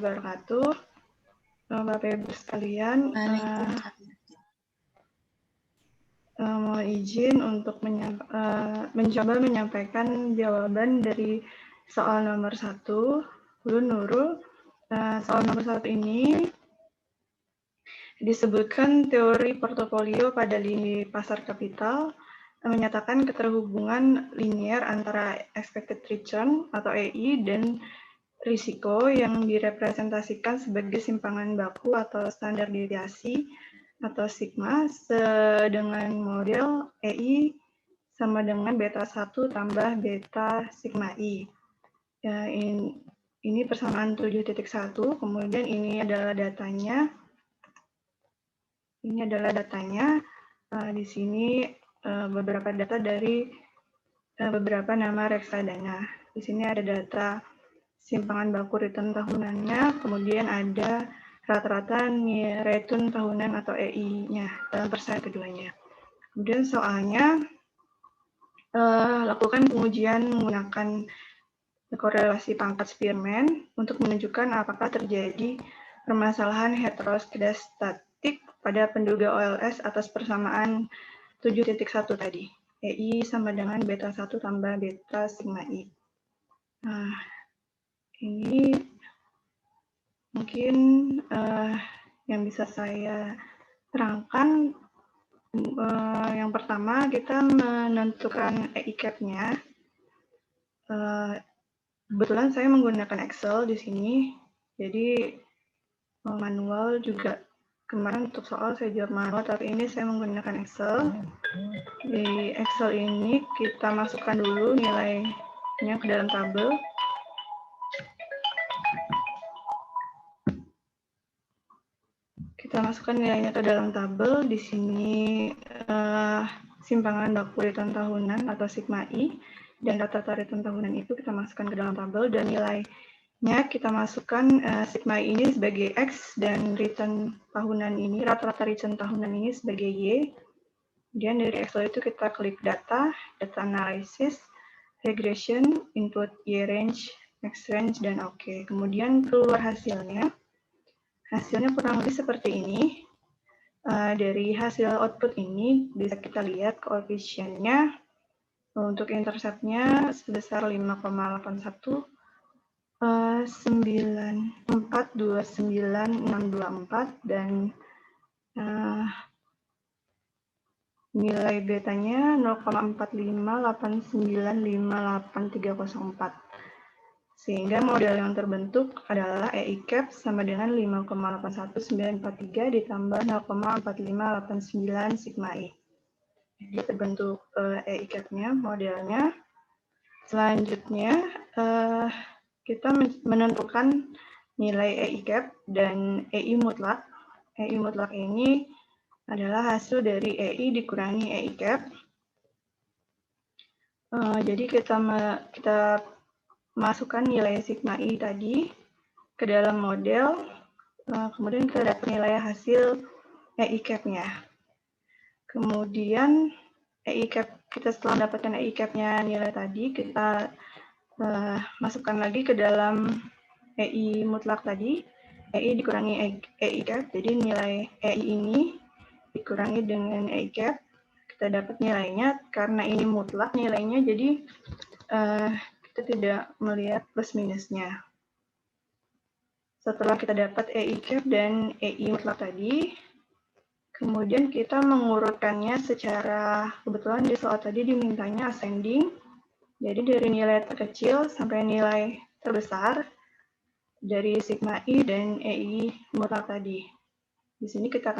wabarakatuh. Bapak Ibu sekalian, mohon izin untuk mencoba menyampaikan jawaban dari soal nomor 1, Bu Nurul. Soal nomor 1 ini disebutkan teori portofolio pada lini pasar kapital menyatakan keterhubungan linier antara expected return atau EI dan risiko yang direpresentasikan sebagai simpangan baku atau standar deviasi atau sigma dengan model EI sama dengan beta 1 tambah beta sigma I. Ya, ini persamaan 7.1, kemudian ini adalah datanya. Ini adalah datanya. Di sini beberapa data dari beberapa nama reksadana. Di sini ada data simpangan baku return tahunannya, kemudian ada rata-rata return tahunan atau EI-nya dalam persen keduanya. Kemudian soalnya lakukan pengujian menggunakan korelasi pangkat Spearman untuk menunjukkan apakah terjadi permasalahan heteroskidastatik pada penduga OLS atas persamaan 7.1 tadi. EI sama dengan beta 1 tambah beta sigma I. Nah, ini mungkin yang bisa saya terangkan. Yang pertama, kita menentukan EI cap-nya. Kebetulan saya menggunakan Excel di sini, jadi manual juga. Kemarin untuk soal saya jawab manual, tapi ini saya menggunakan Excel. Di Excel ini kita masukkan dulu nilainya ke dalam tabel. Kita masukkan nilainya ke dalam tabel. Di sini simpangan baku return tahunan atau sigma I dan rata-rata return tahunan itu kita masukkan ke dalam tabel, dan nilainya kita masukkan sigma I ini sebagai X dan return tahunan ini, rata-rata return tahunan ini sebagai Y. Kemudian dari Excel itu kita klik data analysis, regression, input Y range, X range, dan OK. Kemudian keluar hasilnya. Hasilnya kurang lebih seperti ini. Dari hasil output ini bisa kita lihat koefisiennya untuk interceptnya sebesar 5,81, 9429624, dan nilai betanya 0,458958,304. Sehingga model yang terbentuk adalah EI cap sama dengan 5,81943 ditambah 0,4589 sigma I. Jadi terbentuk EI cap-nya, modelnya. Selanjutnya kita menentukan nilai EI cap dan EI mutlak. EI mutlak ini adalah hasil dari EI dikurangi EI cap. Jadi kita masukkan nilai sigma I tadi ke dalam model, kemudian kita dapat nilai hasil EI cap-nya. Kemudian EI cap, kita setelah mendapatkan EI cap-nya nilai tadi, kita masukkan lagi ke dalam EI mutlak tadi, EI dikurangi EI cap, jadi nilai EI ini dikurangi dengan EI cap, kita dapat nilainya. Karena ini mutlak nilainya, jadi kita tidak melihat plus minusnya. Setelah kita dapat EI cap dan EI mutlak tadi, kemudian kita mengurutkannya secara, kebetulan di soal tadi dimintanya ascending, jadi dari nilai terkecil sampai nilai terbesar dari sigma I dan EI mutlak tadi. Di sini kita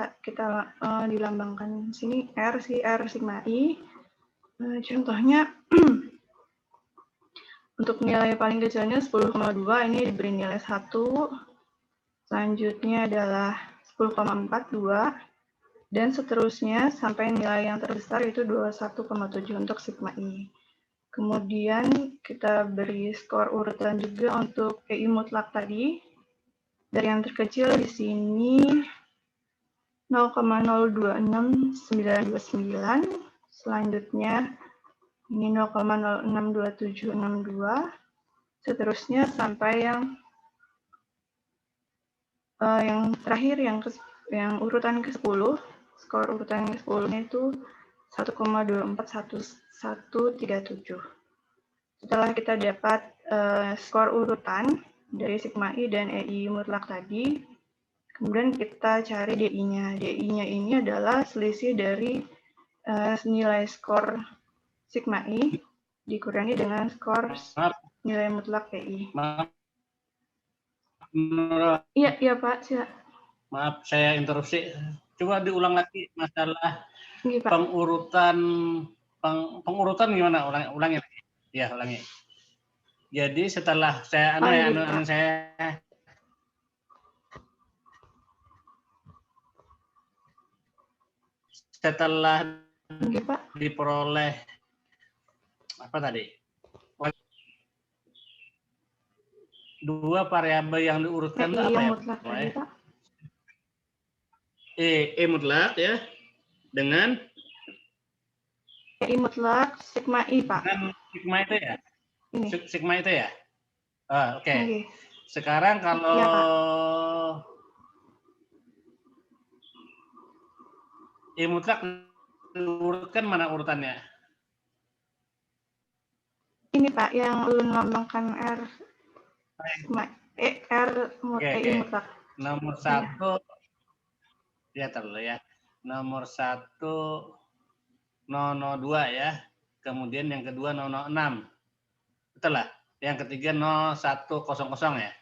dilambangkan sini R sigma I. Contohnya untuk nilai paling kecilnya 10,2, ini diberi nilai 1. Selanjutnya adalah 10,42 dan seterusnya sampai nilai yang terbesar itu 21,7 untuk sigma I. Kemudian kita beri skor urutan juga untuk EI mutlak tadi. Dari yang terkecil di sini 0,026929, selanjutnya ini 0,062762, seterusnya sampai yang Yang terakhir yang urutan ke-10, skor urutan ke-10-nya itu 1,241137. Setelah kita dapat skor urutan dari sigma I dan EI mutlak tadi, kemudian kita cari DI-nya. DI-nya ini adalah selisih dari nilai skor sigma I dikurangi dengan skor nilai mutlak EI. Iya, iya Pak. Maaf, saya interupsi. Coba diulang lagi masalah Pak. pengurutan gimana? Ulangi lagi. Ya, ulangi. Jadi setelah saya setelah diperoleh apa tadi? Dua variabel yang diurutkan itu apa ya? Mutlak tadi, Pak. E mutlak ya dengan EI mutlak sigma I, Pak. Dengan sigma itu ya? Ini. Sigma itu ya? Oke. Sekarang kalau ya, E mutlak diurutkan mana urutannya? Ini Pak, yang ulun lambangkan R. EI mutlak. Nomor 1, lihat dulu ya. Nomor 1, 002 ya. Kemudian yang kedua 006. Betul lah. Yang ketiga 0100 ya.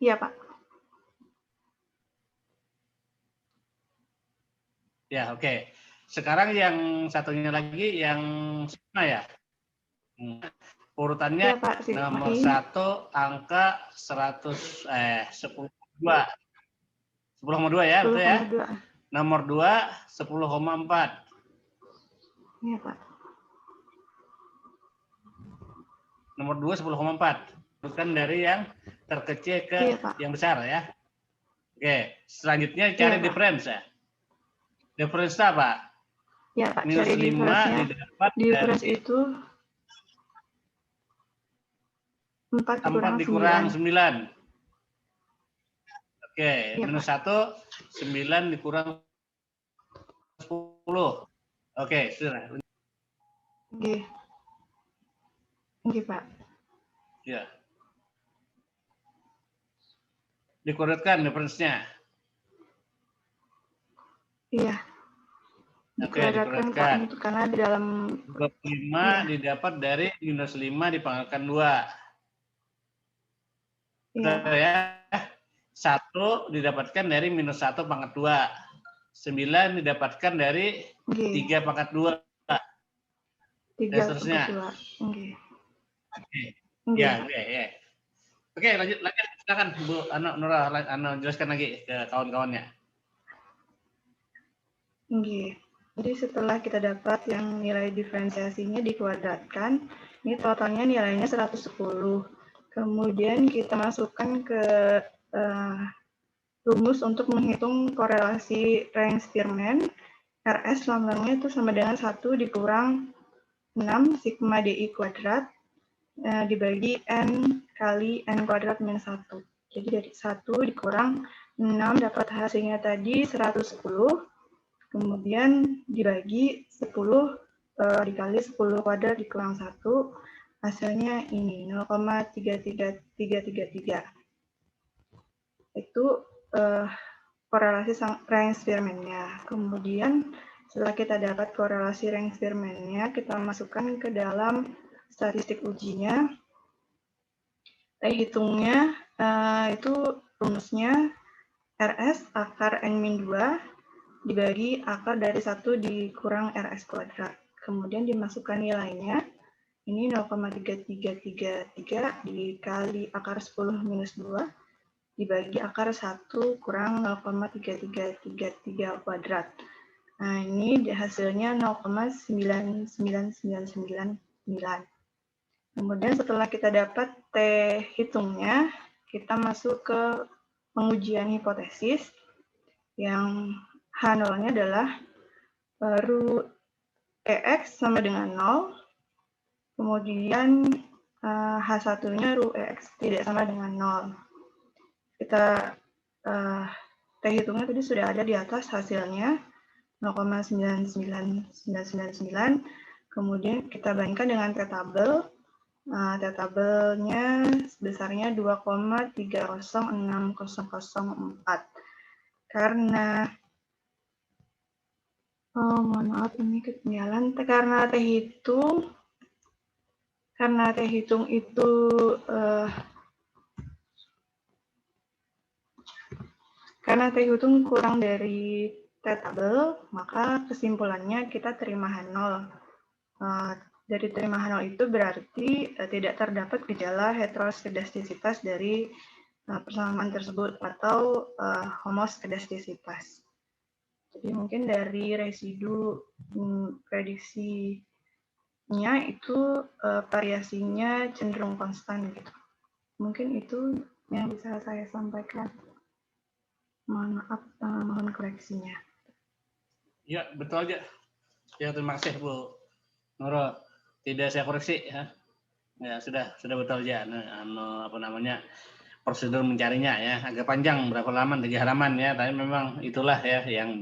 Iya Pak. Ya, oke. Sekarang yang satunya lagi yang sigma ya. Urutannya ya, Pak, nomor 1 angka 10,2. 10,2 ya, betul ya? Nomor 2 10,4. Iya, Pak. Nomor 2 10,4. Bukan dari yang terkecil ke yang besar ya. Oke, selanjutnya cari difference ya. Difference apa? Ya, Pak, minus 5 didapat difference itu 4 dikurang 9. Oke, ya, minus 1, 9 dikurang 10. Oke, sudah. Oke, Pak. Ya. Dikurutkan difference-nya. Iya. Dikuratkan itu karena di dalam 25 didapat dari minus 5 dipanggalkan 2. Betul ya. 1 didapatkan dari minus 1 pangkat 2. 9 didapatkan dari 3 pangkat 2. 3 dan seterusnya. Oke. Ya, ya. Oke, lanjut. Silakan Bu Nurah, jelaskan lagi ke kawan-kawannya. Oke. Jadi setelah kita dapat yang nilai diferensiasinya dikuadratkan, ini totalnya nilainya 110. Kemudian kita masukkan ke rumus untuk menghitung korelasi Rayleigh-Spearman. RS lambangnya itu sama dengan 1 dikurang 6 sigma DI kuadrat dibagi N kali N kuadrat minus 1. Jadi dari 1 dikurang 6 dapat hasilnya tadi 110. Kemudian dibagi 10 dikali 10 kuadrat dikurang 1, hasilnya ini 0,33333. Itu korelasi Rayleigh-Spearman-nya. Kemudian setelah kita dapat korelasi Rayleigh-Spearman-nya, kita masukkan ke dalam statistik ujinya. Hitungnya itu rumusnya RS akar N-2 dibagi akar dari 1 dikurang RS kuadrat. Kemudian dimasukkan nilainya. Ini 0,3333 dikali akar 10 minus 2 dibagi akar 1 kurang 0,3333 kuadrat. Nah, ini hasilnya 0,99999. Kemudian setelah kita dapat T hitungnya, kita masuk ke pengujian hipotesis yang H0-nya adalah root EX sama dengan 0, kemudian H1-nya ρx tidak sama dengan 0. Kita T hitungnya tadi sudah ada di atas hasilnya 0,99999. Kemudian kita bandingkan dengan T tabel. T tabelnya besarnya 2,306004. Karena mohon maaf ini ketinggalan. Karena T hitung itu karena T hitung kurang dari T tabel, maka kesimpulannya kita terima H0. Dari terima H0 itu berarti tidak terdapat gejala heteroskedastisitas dari persamaan tersebut atau homoskedastisitas. Jadi mungkin dari residu prediksinya itu variasinya cenderung konstan gitu. Mungkin itu yang bisa saya sampaikan. Mohon maaf, mohon koreksinya. Ya, betul aja. Ya, terima kasih Bu Nurul. Tidak saya koreksi ya. Ya, sudah betul aja. Apa namanya? Prosedur mencarinya ya. Agak panjang, berapa halaman? 3 halaman ya. Tapi memang itulah ya yang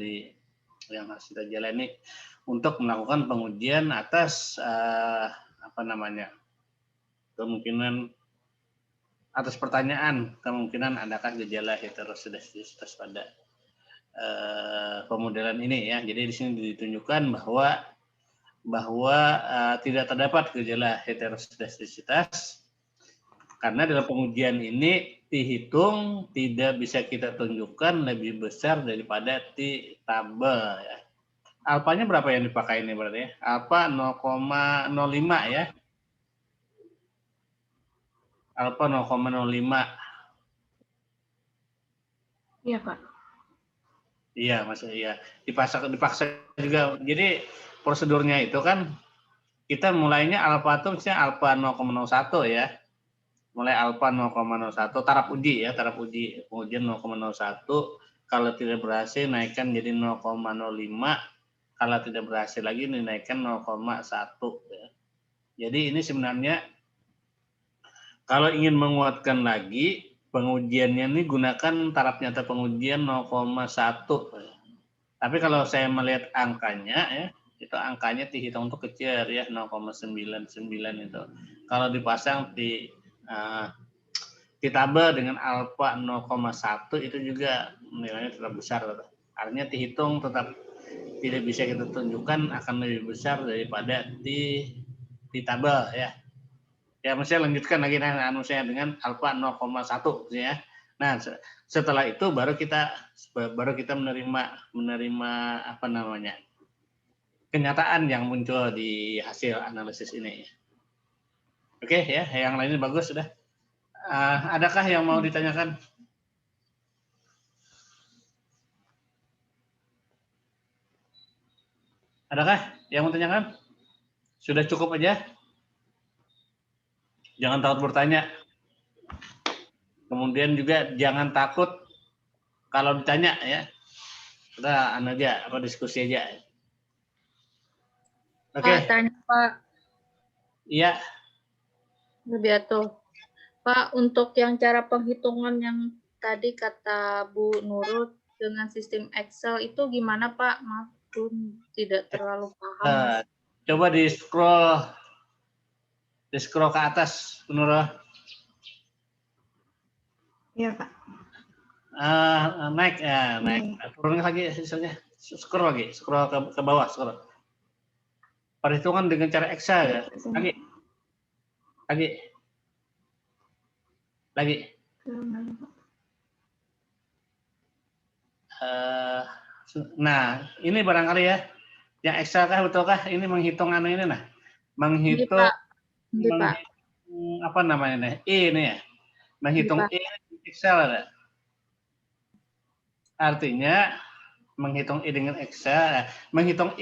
harus kita jalani untuk melakukan pengujian atas kemungkinan atas pertanyaan kemungkinan adakah gejala heteroskedastisitas pada pemodelan ini ya. Jadi di sini ditunjukkan bahwa tidak terdapat gejala heteroskedastisitas karena dalam pengujian ini dihitung tidak bisa kita tunjukkan lebih besar daripada T tabel ya. Alfanya berapa yang dipakai ini berarti ya? Alfa 0,05 ya. Alfa 0,05. Iya, Pak. Iya, maksudnya iya. Dipaksa juga. Jadi prosedurnya itu kan kita mulainya alfa itu misalnya alfa 0,01 ya. Mulai alfa 0,01 taraf uji ya, pengujian 0,01. Kalau tidak berhasil naikkan jadi 0,05. Kalau tidak berhasil lagi dinaikkan 0,1 ya. Jadi ini sebenarnya kalau ingin menguatkan lagi pengujiannya ini gunakan taraf nyata pengujian 0,1. Tapi kalau saya melihat angkanya ya, itu angkanya dihitung untuk kecil ya 0,99 itu. Kalau dipasang di tabel dengan alfa 0,1 itu juga nilainya tetap besar. Artinya dihitung tetap tidak bisa kita tunjukkan akan lebih besar daripada di tabel ya. Ya, saya lanjutkan lagi saya dengan alfa 0,1 ya. Nah, setelah itu baru kita menerima apa namanya? Kenyataan yang muncul di hasil analisis ini. Oke ya, yang lainnya bagus sudah. Adakah yang mau ditanyakan? Adakah yang mau ditanyakan? Sudah cukup aja? Jangan takut bertanya. Kemudian juga jangan takut kalau ditanya ya. Kita diskusi aja. Oke. Pak, tanya Pak. Iya. Rubiato. Pak, untuk yang cara penghitungan yang tadi kata Bu Nurul dengan sistem Excel itu gimana Pak? Maaf, tidak terlalu paham. Coba di scroll ke atas, Bu Nurul. Iya, Pak. Naik. Turun lagi hasilnya. Scroll ke bawah. Scroll. Perhitungan dengan cara Excel ya. Lagi. Nah, ini barangkali ya. Yang Excel kah betulkah ini menghitung ini nah. Menghitung apa namanya nih? Ini ya. Menghitung di Excel ada. Artinya menghitung dengan Excel, menghitung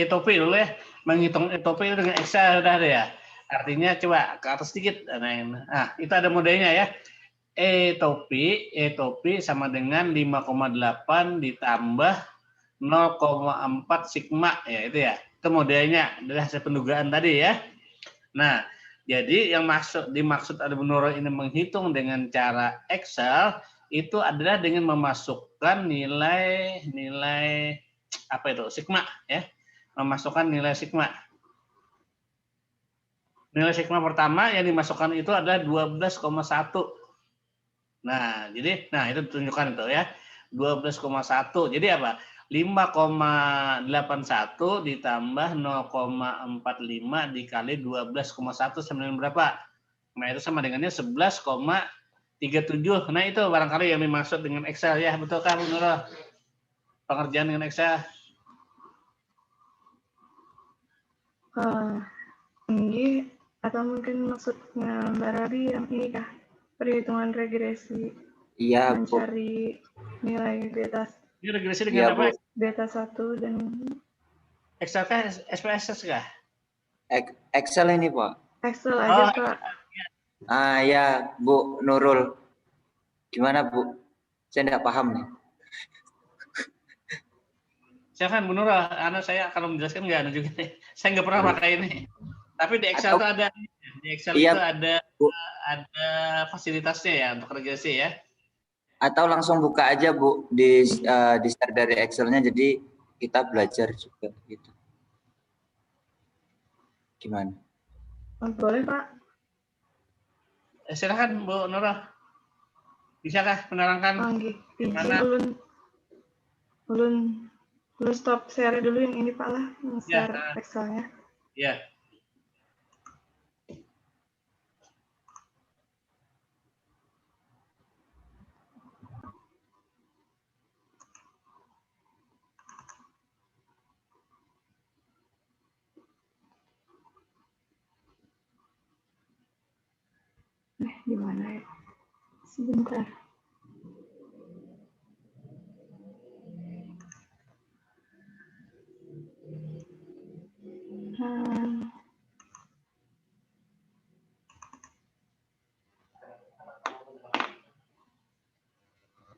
topi dulu ya. Menghitung topi dengan Excel udah ada ya. Artinya coba ke atas sedikit. Nah, itu ada modelnya ya. topi sama dengan 5,8 ditambah 0,4 sigma ya itu ya. Itu modelnya dari hasil pendugaan tadi ya. Nah, Jadi yang dimaksud ada Nurul ini menghitung dengan cara Excel itu adalah dengan memasukkan nilai apa itu sigma ya, memasukkan nilai sigma. Nilai sigma pertama yang dimasukkan itu adalah 12,1. Nah, jadi itu tunjukkan itu ya. 12,1. Jadi apa? 5,81 ditambah 0,45 dikali 12,1 sama dengan berapa? Nah, itu sama dengannya 11,37. Nah, itu barangkali yang dimaksud dengan Excel ya. Betul kan, Bu Nurul? Pengerjaan dengan Excel. Ini atau mungkin maksudnya Mbak Rabi yang ini kah? Perhitungan regresi. Iya, Bu. Mencari nilai beta. Ini regresi dengan apa? Beta 1 dan Excel kah? SPSS kah? Excel ini, Pak. Excel aja, Pak. Ya, Bu Nurul. Gimana, Bu? Saya tidak paham nih. Silakan Bu Nurul. Saya kalau menjelaskan nggak juga nih. Saya nggak pernah pakai ini. Tapi di Excel itu ada. Di Excel itu ada fasilitasnya ya untuk regresi ya. Atau langsung buka aja, Bu, di share dari Excel-nya, jadi kita belajar juga gitu. Gimana? Boleh, Pak. Silakan Bu Nurul. Bisakah menerangkan gimana? Ulun stop share dulu yang ini, Pak lah, yang share Excel-nya. Ya. Gimana ya? Sebentar.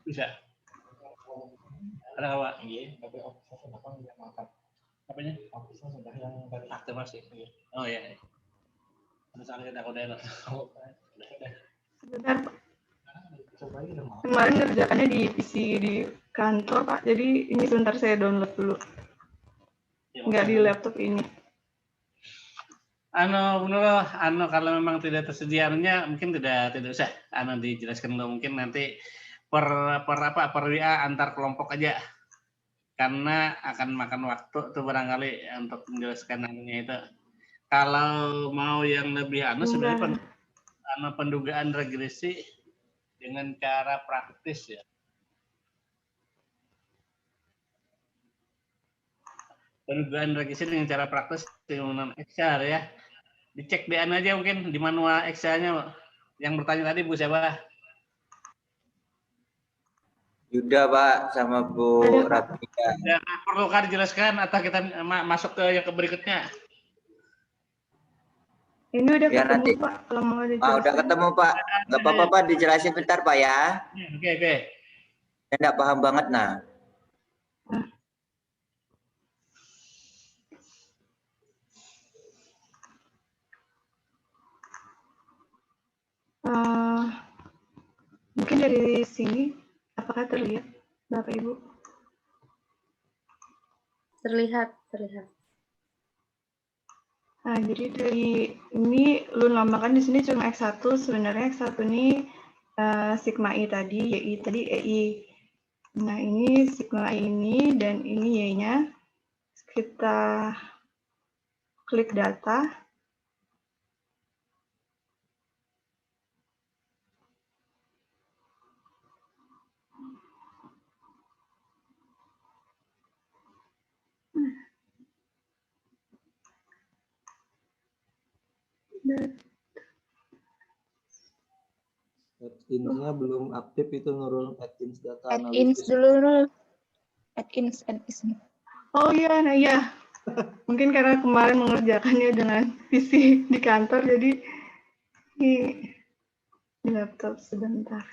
Bisa. Ada apa? Iya, tapi ofisnya sudah yang angkat. Apanya? Ofisnya sudah yang dari aktivasi. Oh iya. Terus aku udah. Sebentar, Pak. Kemarin kerjaannya di PC di kantor, Pak. Jadi ini sebentar saya download dulu. Nggak di laptop ini. Kalau memang tidak tersedianya mungkin tidak usah dijelaskan dulu, mungkin nanti per WA antar kelompok aja, karena akan makan waktu tuh barangkali untuk menjelaskan itu. Kalau mau yang lebih sebenarnya pendugaan regresi dengan cara praktis ya. Pendugaan regresi dengan cara praktis dengan Excel ya. Dicek di aja mungkin di manual Excel-nya. Yang bertanya tadi Bu siapa? Yuda, Pak, sama Bu Rabia. Ya, perlu kan dijelaskan atau kita masuk ke yang berikutnya? Ini udah ya, ketemu, nanti. Pak. Kalau mau dijelaskan. Udah ketemu, Pak. Nggak apa-apa, Pak. Dijelasin bentar, Pak ya. Oke. Saya nggak paham banget, nah. Mungkin dari sini, apakah terlihat, Bapak Ibu? Terlihat. Nah, jadi dari ini lu namakan di sini cuma X1, sebenarnya X1 ini sigma I tadi, YI tadi EI. Nah, ini sigma I ini dan ini Y-nya. Kita klik data. Add-ins-nya belum aktif itu Nurul, add-ins data Add-ins analisis. dulu Nurul. Add-ins. Oh iya, nah iya. Mungkin karena kemarin mengerjakannya dengan PC di kantor, jadi di laptop sebentar.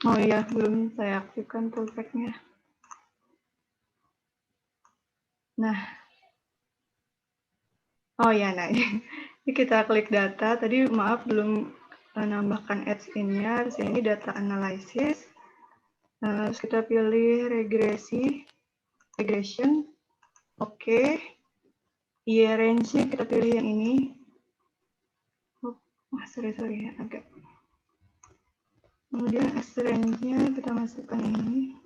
Oh iya, belum saya aktifkan tool pack-nya. Nah, oh ya, nah ini kita klik data. Tadi maaf belum nambahkan adds in-nya. Di sini data analysis. Terus kita pilih regression. Oke. Year range-nya kita pilih yang ini. Oh, sorry ya, agak. Kemudian S range-nya kita masukkan ini.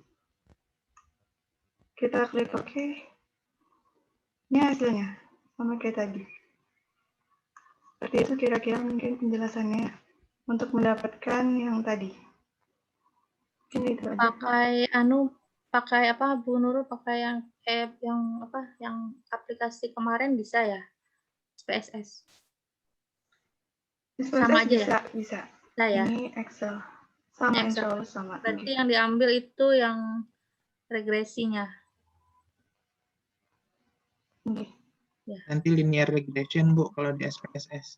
Kita klik OK. Ini hasilnya, sama kayak tadi. Seperti itu kira-kira mungkin penjelasannya untuk mendapatkan yang tadi. Mungkin itu aja. Pakai apa Bu Nurul, pakai yang app yang aplikasi kemarin bisa ya? SPSS. Sama aja ya? Bisa. Nah, ya. Ini Excel. Sama, Excel. insya Allah sama. Berarti yang diambil itu yang regresinya. Ya. Nanti linear regression Bu kalau di SPSS.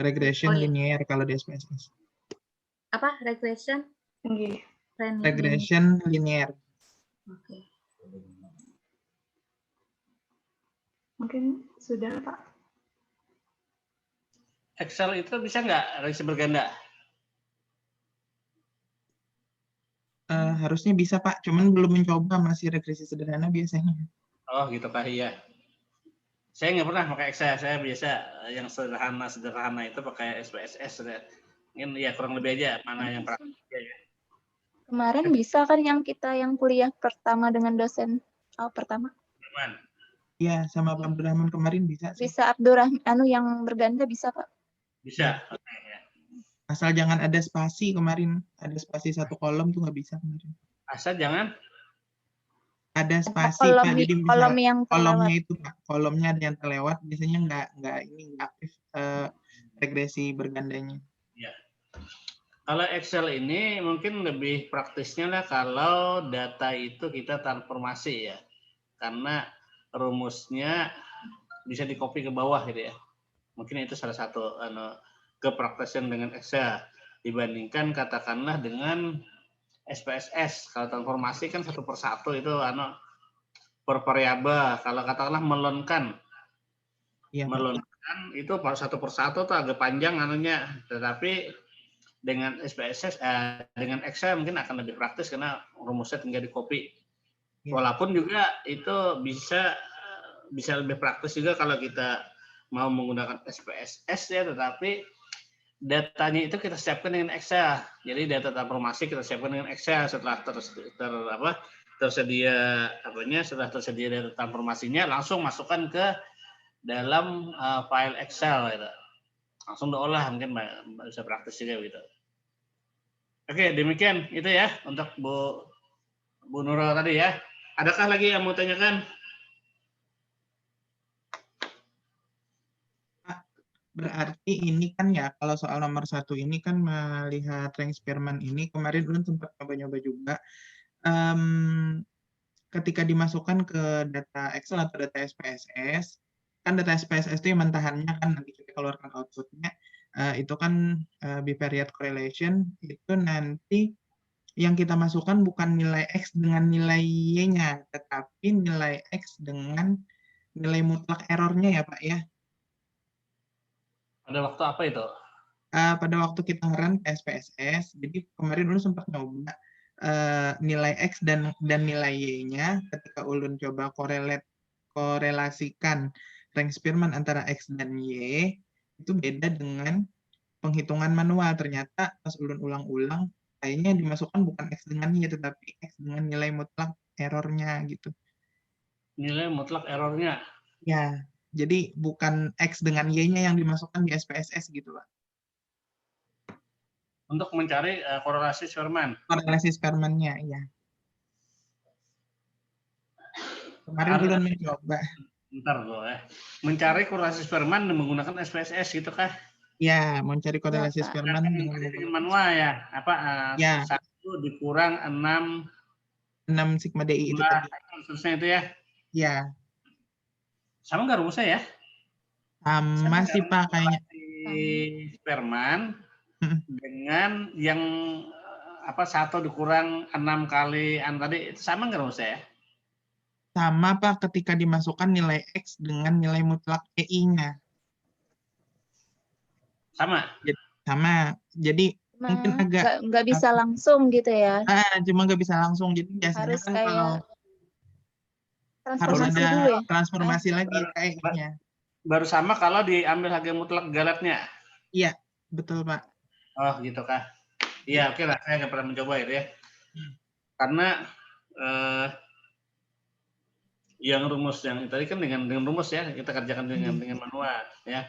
Regression linear kalau di SPSS. Apa? Regression? Regression linear. Oke. Mungkin sudah Pak. Excel itu bisa nggak regresi berganda? Harusnya bisa Pak, cuman belum mencoba, masih regresi sederhana biasanya. Oh gitu Pak, iya. Saya nggak pernah pakai Excel, saya biasa yang sederhana itu pakai SPSS. Mungkin ya kurang lebih aja mana yang praktis ya. Kemarin bisa kan yang kuliah pertama dengan dosen pertama? Iya, sama Pak Abdurrahman kemarin bisa sih. Bisa Abdurrahman yang berganda bisa Pak? Bisa. Asal jangan ada spasi kemarin, ada spasi satu kolom tuh nggak bisa kemarin. Asal jangan ada spasi kolom, Pak, jadi kolom yang kolomnya itu Pak, kolomnya ada yang terlewat, biasanya nggak aktif regresi bergandanya. Ya. Kalau Excel ini mungkin lebih praktisnya lah kalau data itu kita transformasi ya, karena rumusnya bisa di-copy ke bawah gitu ya. Mungkin itu salah satu kepraktisan dengan Excel dibandingkan katakanlah dengan SPSS. Kalau transformasi kan satu persatu itu per variabel. Kalau katakanlah melonkan, melonkan itu satu persatu tuh agak panjang anunya. Tetapi dengan SPSS, dengan Excel mungkin akan lebih praktis karena rumusnya tinggal di copy. Walaupun juga itu bisa lebih praktis juga kalau kita mau menggunakan SPSS ya, tetapi datanya itu kita siapkan dengan Excel. Jadi data transformasi kita siapkan dengan Excel setelah tersedia data transformasinya langsung masukkan ke dalam file Excel gitu. Langsung diolah, mungkin bisa praktis juga gitu. Oke, demikian itu ya untuk Bu Nurul tadi ya. Adakah lagi yang mau tanyakan? Berarti ini kan ya, kalau soal nomor 1 ini kan melihat rank Spearman ini, kemarin Ulun sempat nyoba-nyoba juga. Ketika dimasukkan ke data Excel atau data SPSS, kan data SPSS itu yang mentahannya kan nanti kita keluarkan outputnya, itu kan bivariate correlation, itu nanti yang kita masukkan bukan nilai X dengan nilai Y-nya, tetapi nilai X dengan nilai mutlak errornya ya Pak ya. Pada waktu apa itu? Pada waktu kita run SPSS, jadi kemarin Ulun sempat nyoba nilai X dan nilai Y-nya, ketika Ulun coba korelasikan rank Spearman antara X dan Y, itu beda dengan penghitungan manual. Ternyata pas Ulun ulang-ulang, kayaknya dimasukkan bukan X dengan Y, tetapi X dengan nilai mutlak errornya gitu. Nilai mutlak errornya? Ya, jadi bukan X dengan Y-nya yang dimasukkan di SPSS gitu Pak. Untuk mencari korelasi Spearman? Korelasi Spearman-nya, iya. Kemarin Ulun mencoba. Bentar loh ya. Mencari korelasi Spearman menggunakan SPSS gitu kah? Ya, mencari korelasi Spearman dengan manual ya. Ya. 1 dikurang 6 sigma DI itu tadi. Terusnya itu ya? Ya. Sama nggak rumusnya ya? Sama sih Pak kayaknya. Spearman dengan yang apa 1 dikurang 6 kali tadi itu sama nggak rumusnya ya? Sama Pak ketika dimasukkan nilai X dengan nilai mutlak EI-nya. Sama. Sama. Jadi mungkin agak nggak bisa langsung gitu ya. cuma nggak bisa langsung. Jadi biasanya Harus kan kayak kalau harus transformasi ada dulu ya. transformasi lagi ke EI-nya. Baru sama kalau diambil harga mutlak galetnya. Iya, betul Pak. Oh gitu kah? Iya oke lah, saya nggak pernah mencoba itu ya. Karena yang rumus yang tadi kan dengan rumus ya, kita kerjakan dengan manual ya.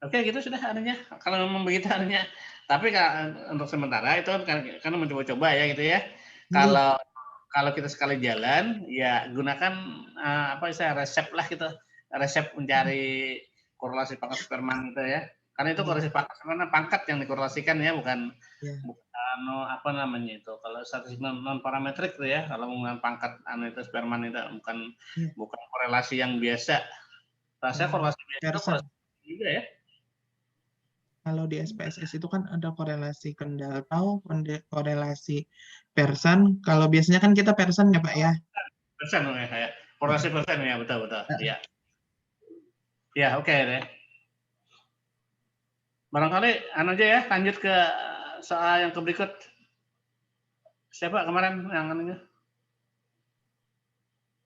Oke gitu sudah anunya. Kalau memang begitu anunya. Tapi untuk sementara itu kan mencoba-coba ya gitu ya. Kalau kita sekali jalan ya gunakan resep lah gitu. Resep mencari korelasi pangkat Superman gitu ya. Karena itu korelasi pangkat yang dikorelasikan ya, bukan apa namanya itu. Kalau statistik non parametrik itu ya, kalau menggunakan pangkat itu Superman itu bukan korelasi yang biasa. Rasanya korelasi biasa itu korelasi juga ya. Kalau di SPSS itu kan ada korelasi kendal tahu, korelasi persen. Kalau biasanya kan kita persen ya Pak ya? Persen ya, korelasi persen ya, betul. Ya, ya oke deh. Barangkali aja ya, lanjut ke soal yang berikut. Siapa kemarin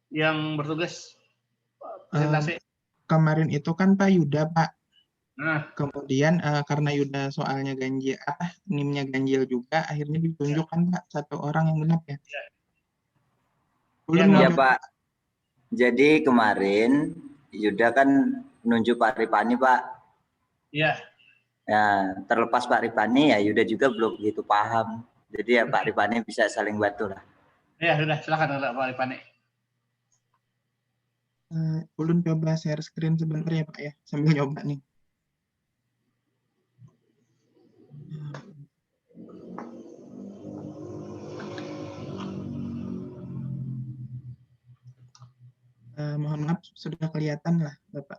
yang bertugas presentasi? Kemarin itu kan Pak Yuda Pak. Nah. Kemudian karena Yuda soalnya ganjil, NIM-nya ganjil juga, akhirnya ditunjukkan Pak 1 orang yang genap ya. Iya Pak. Jadi kemarin Yuda kan nunjuk Pak Ripani Pak. Iya. Ya, terlepas Pak Ripani ya Yuda juga belum begitu paham. Jadi ya Pak Ripani bisa saling bantu lah. Ya sudah, silakan Pak Ripani. Ulun coba share screen sebentar ya Pak ya, sambil nyoba nih. Mohon maaf, sudah kelihatan lah Bapak.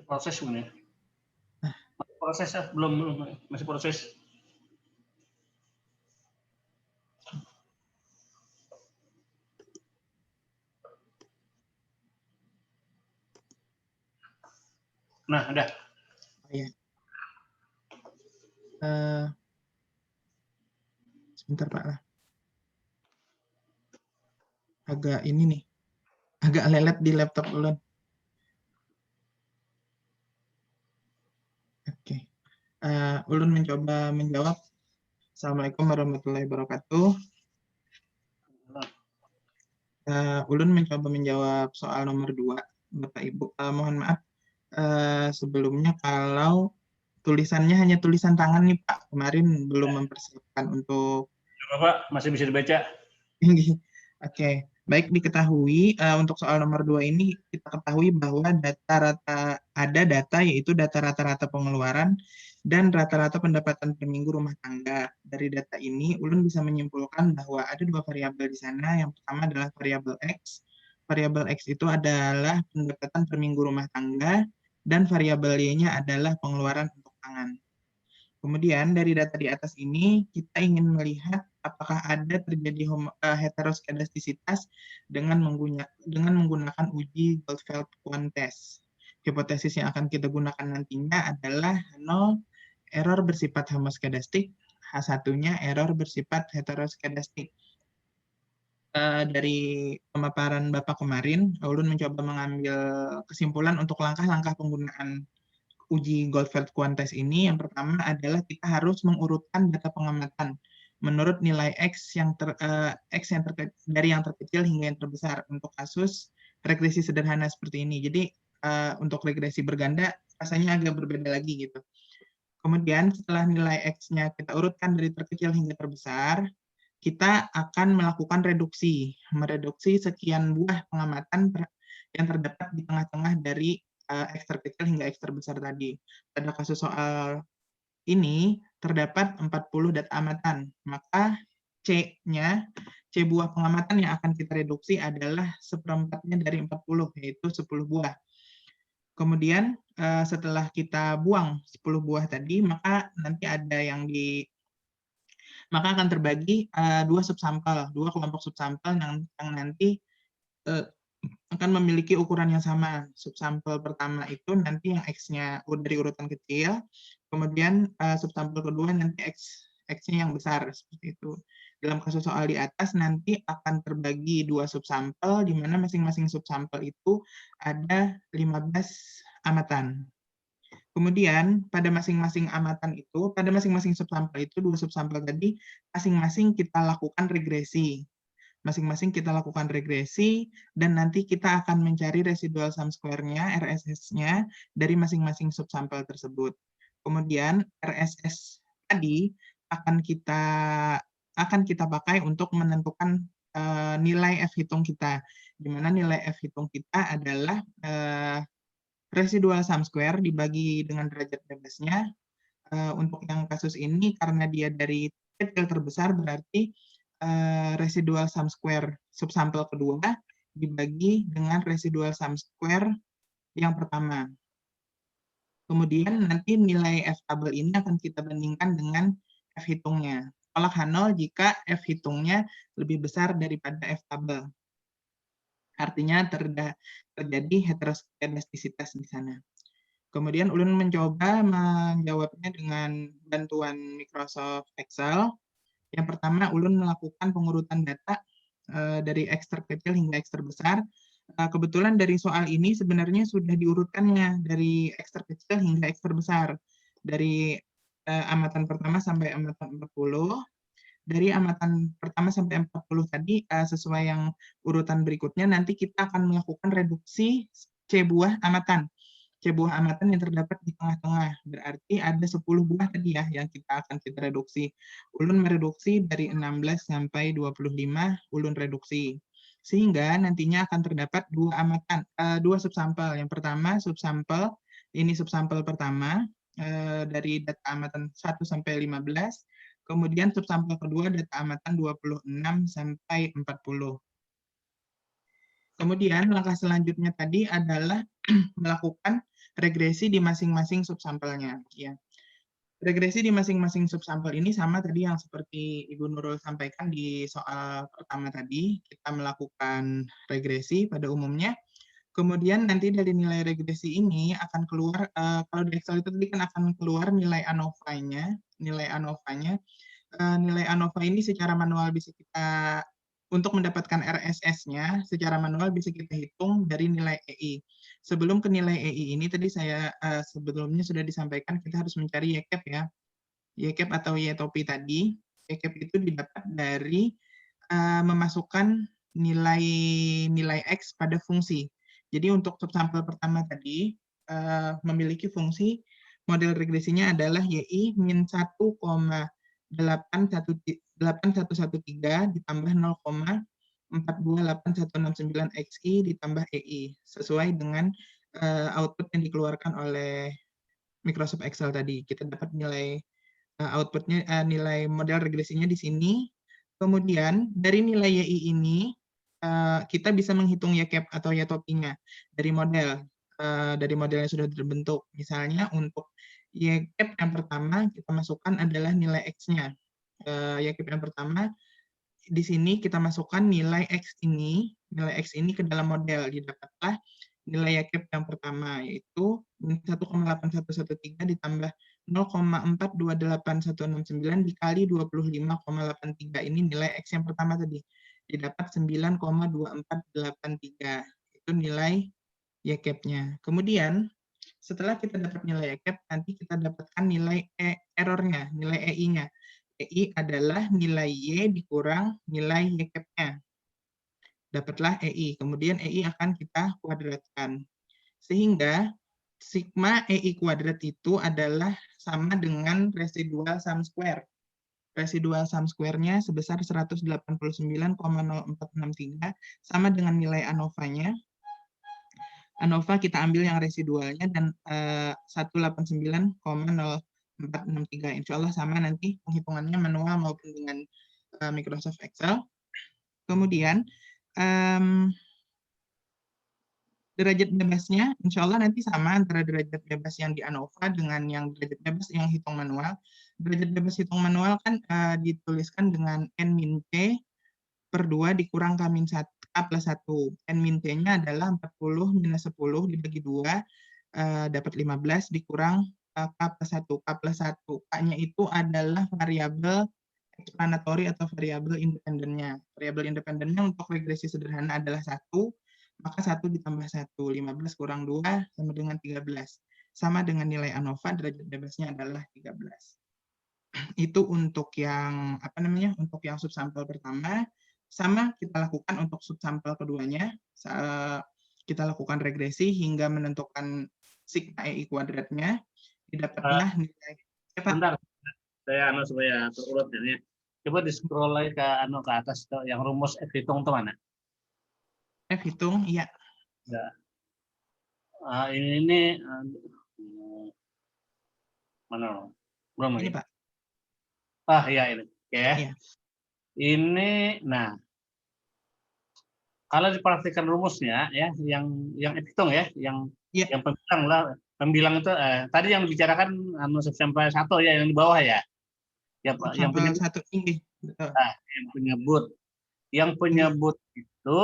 Proses sebenarnya. Proses belum masih proses. Nah, ada. Iya. Sebentar Pak lah. Agak ini nih, agak lelet di laptop ulun. Oke. Ulun mencoba menjawab. Assalamualaikum warahmatullahi wabarakatuh. Ulun mencoba menjawab soal nomor 2, Bapak Ibu. Mohon maaf sebelumnya kalau tulisannya hanya tulisan tangan nih Pak. Kemarin belum mempersiapkan untuk. Bapak masih bisa dibaca. Oke. Baik diketahui untuk soal nomor 2 ini kita ketahui bahwa ada data yaitu data rata-rata pengeluaran dan rata-rata pendapatan per minggu rumah tangga. Dari data ini ulun bisa menyimpulkan bahwa ada 2 variabel di sana. Yang pertama adalah variabel X. Variabel X itu adalah pendapatan per minggu rumah tangga dan variabel Y-nya adalah pengeluaran untuk pangan. Kemudian dari data di atas ini kita ingin melihat apakah ada terjadi heteroskedastisitas dengan menggunakan uji Goldfeld-Quant test. Hipotesis yang akan kita gunakan nantinya adalah 0 error bersifat homoskedastik, H1-nya error bersifat heteroskedastik. Dari pemaparan Bapak kemarin, ulun mencoba mengambil kesimpulan untuk langkah-langkah penggunaan uji Goldfeld-Quant test ini. Yang pertama adalah kita harus mengurutkan data pengamatan menurut nilai X dari yang terkecil hingga yang terbesar untuk kasus regresi sederhana seperti ini. Jadi untuk regresi berganda rasanya agak berbeda lagi gitu. Kemudian setelah nilai X-nya kita urutkan dari terkecil hingga terbesar, kita akan melakukan mereduksi sekian buah pengamatan yang terdapat di tengah-tengah dari X terkecil hingga X terbesar tadi. Pada kasus soal ini terdapat 40 data amatan, maka C buah pengamatan yang akan kita reduksi adalah seperempatnya dari 40, yaitu 10 buah. Kemudian setelah kita buang 10 buah tadi, maka nanti ada yang maka akan terbagi dua subsampel, dua kelompok subsampel yang nanti akan memiliki ukuran yang sama. Subsampel pertama itu nanti yang X-nya dari urutan kecil, kemudian subsampel kedua nanti X-nya yang besar, seperti itu. Dalam kasus soal di atas nanti akan terbagi dua subsampel, di mana masing-masing subsampel itu ada 15 amatan. Kemudian pada masing-masing amatan itu, pada masing-masing subsampel itu, dua subsampel tadi, masing-masing kita lakukan regresi. Masing-masing kita lakukan regresi, dan nanti kita akan mencari residual sum square-nya, RSS-nya, dari masing-masing subsampel tersebut. Kemudian RSS tadi akan kita pakai untuk menentukan nilai F hitung kita, di mana nilai F hitung kita adalah residual sum square dibagi dengan derajat bebasnya. Untuk yang kasus ini, karena dia dari kecil terbesar, berarti residual sum square subsampel kedua dibagi dengan residual sum square yang pertama. Kemudian nanti nilai F tabel ini akan kita bandingkan dengan F hitungnya. Tolak H0 jika F hitungnya lebih besar daripada F tabel. Artinya terjadi heteroskedastisitas di sana. Kemudian Ulun mencoba menjawabnya dengan bantuan Microsoft Excel. Yang pertama, Ulun melakukan pengurutan data dari X terkecil hingga X terbesar. Kebetulan dari soal ini sebenarnya sudah diurutkannya dari X terkecil hingga X terbesar. Dari amatan pertama sampai amatan 40. Dari amatan pertama sampai 40 tadi, sesuai yang urutan berikutnya, nanti kita akan melakukan reduksi C buah amatan. C buah amatan yang terdapat di tengah-tengah. Berarti ada 10 buah tadi ya yang kita reduksi. Ulun mereduksi dari 16 sampai 25, ulun reduksi. Sehingga nantinya akan terdapat dua subsampel. Yang pertama subsampel, ini subsampel pertama dari data amatan 1 sampai 15. Kemudian subsampel kedua data amatan 26 sampai 40. Kemudian langkah selanjutnya tadi adalah melakukan regresi di masing-masing subsampelnya. Ya. Regresi di masing-masing subsampel ini sama tadi yang seperti Ibu Nurul sampaikan di soal pertama tadi. Kita melakukan regresi pada umumnya. Kemudian nanti dari nilai regresi ini akan keluar, kalau di Excel itu tadi kan akan keluar nilai ANOVA-nya. Nilai ANOVA ini secara manual bisa kita, untuk mendapatkan RSS-nya, secara manual bisa kita hitung dari nilai EI. Sebelum ke nilai EI ini, tadi saya sebelumnya sudah disampaikan, kita harus mencari YCAP ya. YCAP atau YTOPI tadi. YCAP itu didapat dari memasukkan nilai X pada fungsi. Jadi untuk subsampel pertama tadi, memiliki fungsi model regresinya adalah YI min 1,8113 ditambah 0,428169 XI ditambah EI, sesuai dengan output yang dikeluarkan oleh Microsoft Excel tadi. Kita dapat nilai outputnya, nilai model regresinya di sini. Kemudian dari nilai YI ini, kita bisa menghitung YCAP atau YTOPI-nya dari model yang sudah terbentuk. Misalnya untuk YCAP yang pertama kita masukkan adalah nilai X-nya. YCAP yang pertama di sini kita masukkan nilai X ini ke dalam model. Didapatlah nilai YCAP yang pertama, yaitu 1,8113 ditambah 0,428169 dikali 25,83. Ini nilai X yang pertama tadi. Didapat 9,2483. Itu nilai YCAP-nya. Kemudian, setelah kita dapat nilai YCAP, nanti kita dapatkan nilai error-nya, nilai EI-nya. EI adalah nilai Y dikurang nilai YCAP-nya. Dapatlah EI. Kemudian EI akan kita kuadratkan. Sehingga sigma EI kuadrat itu adalah sama dengan residual sum square. Residual sum square-nya sebesar 189,0463 sama dengan nilai ANOVA-nya. ANOVA kita ambil yang residualnya dan 189,0463. Insya Allah sama nanti penghitungannya manual maupun dengan Microsoft Excel. Kemudian derajat bebasnya insya Allah nanti sama antara derajat bebas yang di ANOVA dengan yang derajat bebas yang hitung manual. Derajat bebas hitung manual kan dituliskan dengan N-C per 2 dikurang K-1, K plus 1. N-C-nya adalah 40 minus 10 dibagi 2, dapat 15 dikurang K plus 1. K plus 1. K-nya itu adalah variabel explanatory atau variabel independennya. Variabel independennya untuk regresi sederhana adalah 1, maka 1 ditambah 1. 15 kurang 2 sama dengan 13. Sama dengan nilai ANOVA, derajat bebasnya adalah 13. Itu untuk yang untuk yang subsampel pertama. Sama kita lakukan untuk subsampel keduanya. Kita lakukan regresi hingga menentukan sigma EI kuadratnya. Didapatlah nilai. Bentar, saya supaya terurut ini. Coba di scroll lagi ke ke atas yang rumus F hitung itu mana? F hitung, iya. Ya. Ini mana? Belum Ini lagi. Pak. Iya ini. Oke. Iya. Ini, nah, kalau diperhatikan rumusnya ya, yang hitung ya, yang pembilang lah, pembilang itu tadi yang dibicarakan sampai 1 ya, yang di bawah ya. Ya Pak, yang penyebut satu ini. Betul. Yang penyebut itu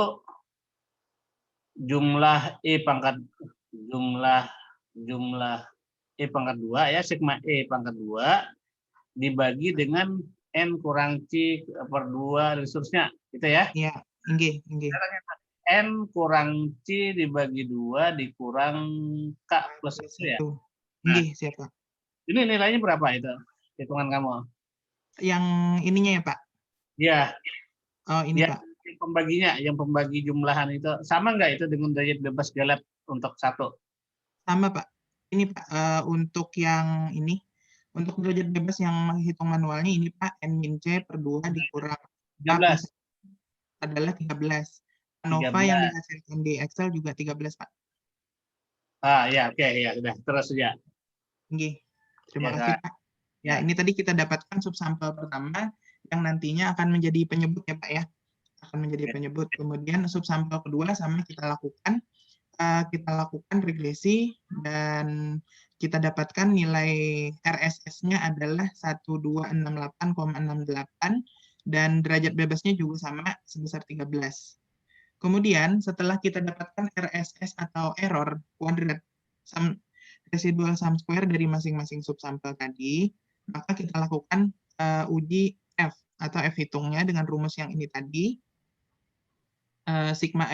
jumlah E pangkat 2 ya, sigma E pangkat 2 dibagi dengan N kurang C per 2 dan seterusnya, gitu ya. Iya, nggih. N kurang C dibagi 2 dikurang K plus 1 ya. Nggih, siapa? Ini nilainya berapa itu? Hitungan kamu. Yang ininya ya, Pak? Iya. Oh, ini ya, Pak. Yang pembagi jumlahan itu sama nggak itu dengan derajat bebas galet untuk 1? Sama, Pak. Ini Pak, untuk yang ini, untuk derajat bebas yang menghitung manualnya ini Pak, N-C per 2 dikurang 13. adalah 13. ANOVA yang dihasilkan di Excel juga 13, Pak. Ya, oke, ya, sudah. Terus ya. Nggih. Terima kasih, Pak. Ya, ini tadi kita dapatkan subsampel pertama yang nantinya akan menjadi penyebut ya, Pak ya. Akan menjadi penyebut. Kemudian subsampel kedua sama kita lakukan regresi dan kita dapatkan nilai RSS-nya adalah 1268,68 dan derajat bebasnya juga sama sebesar 13. Kemudian setelah kita dapatkan RSS atau error kuadrat residual sum square dari masing-masing subsampel tadi, maka kita lakukan uji F atau F hitungnya dengan rumus yang ini tadi. Sigma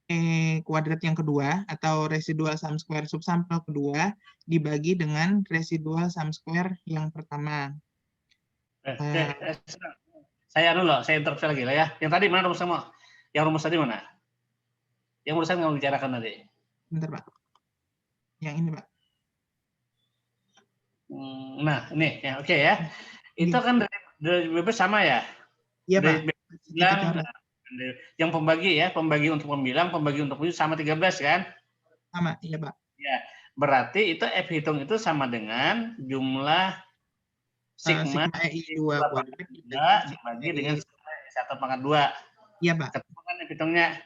E kuadrat yang kedua atau residual sum square subsampel kedua dibagi dengan residual sum square yang pertama. Saya interupsi lagi lah ya. Yang tadi mana rumus kamu? Yang rumus tadi mana? Yang urusan kamu bicarakan tadi. Bentar, Pak. Yang ini, Pak. Nah, ini ya, oke ya. Itu kan dari bebas sama ya? Iya, Pak. Yang pembagi untuk pembilang, pembagi untuk penyebut sama 13 kan? Sama, iya Pak. Ya, berarti itu F hitung itu sama dengan jumlah sigma EI 2 kuadrat dibagi dengan 1/2. Iya Pak. Ketemu kan F hitungnya?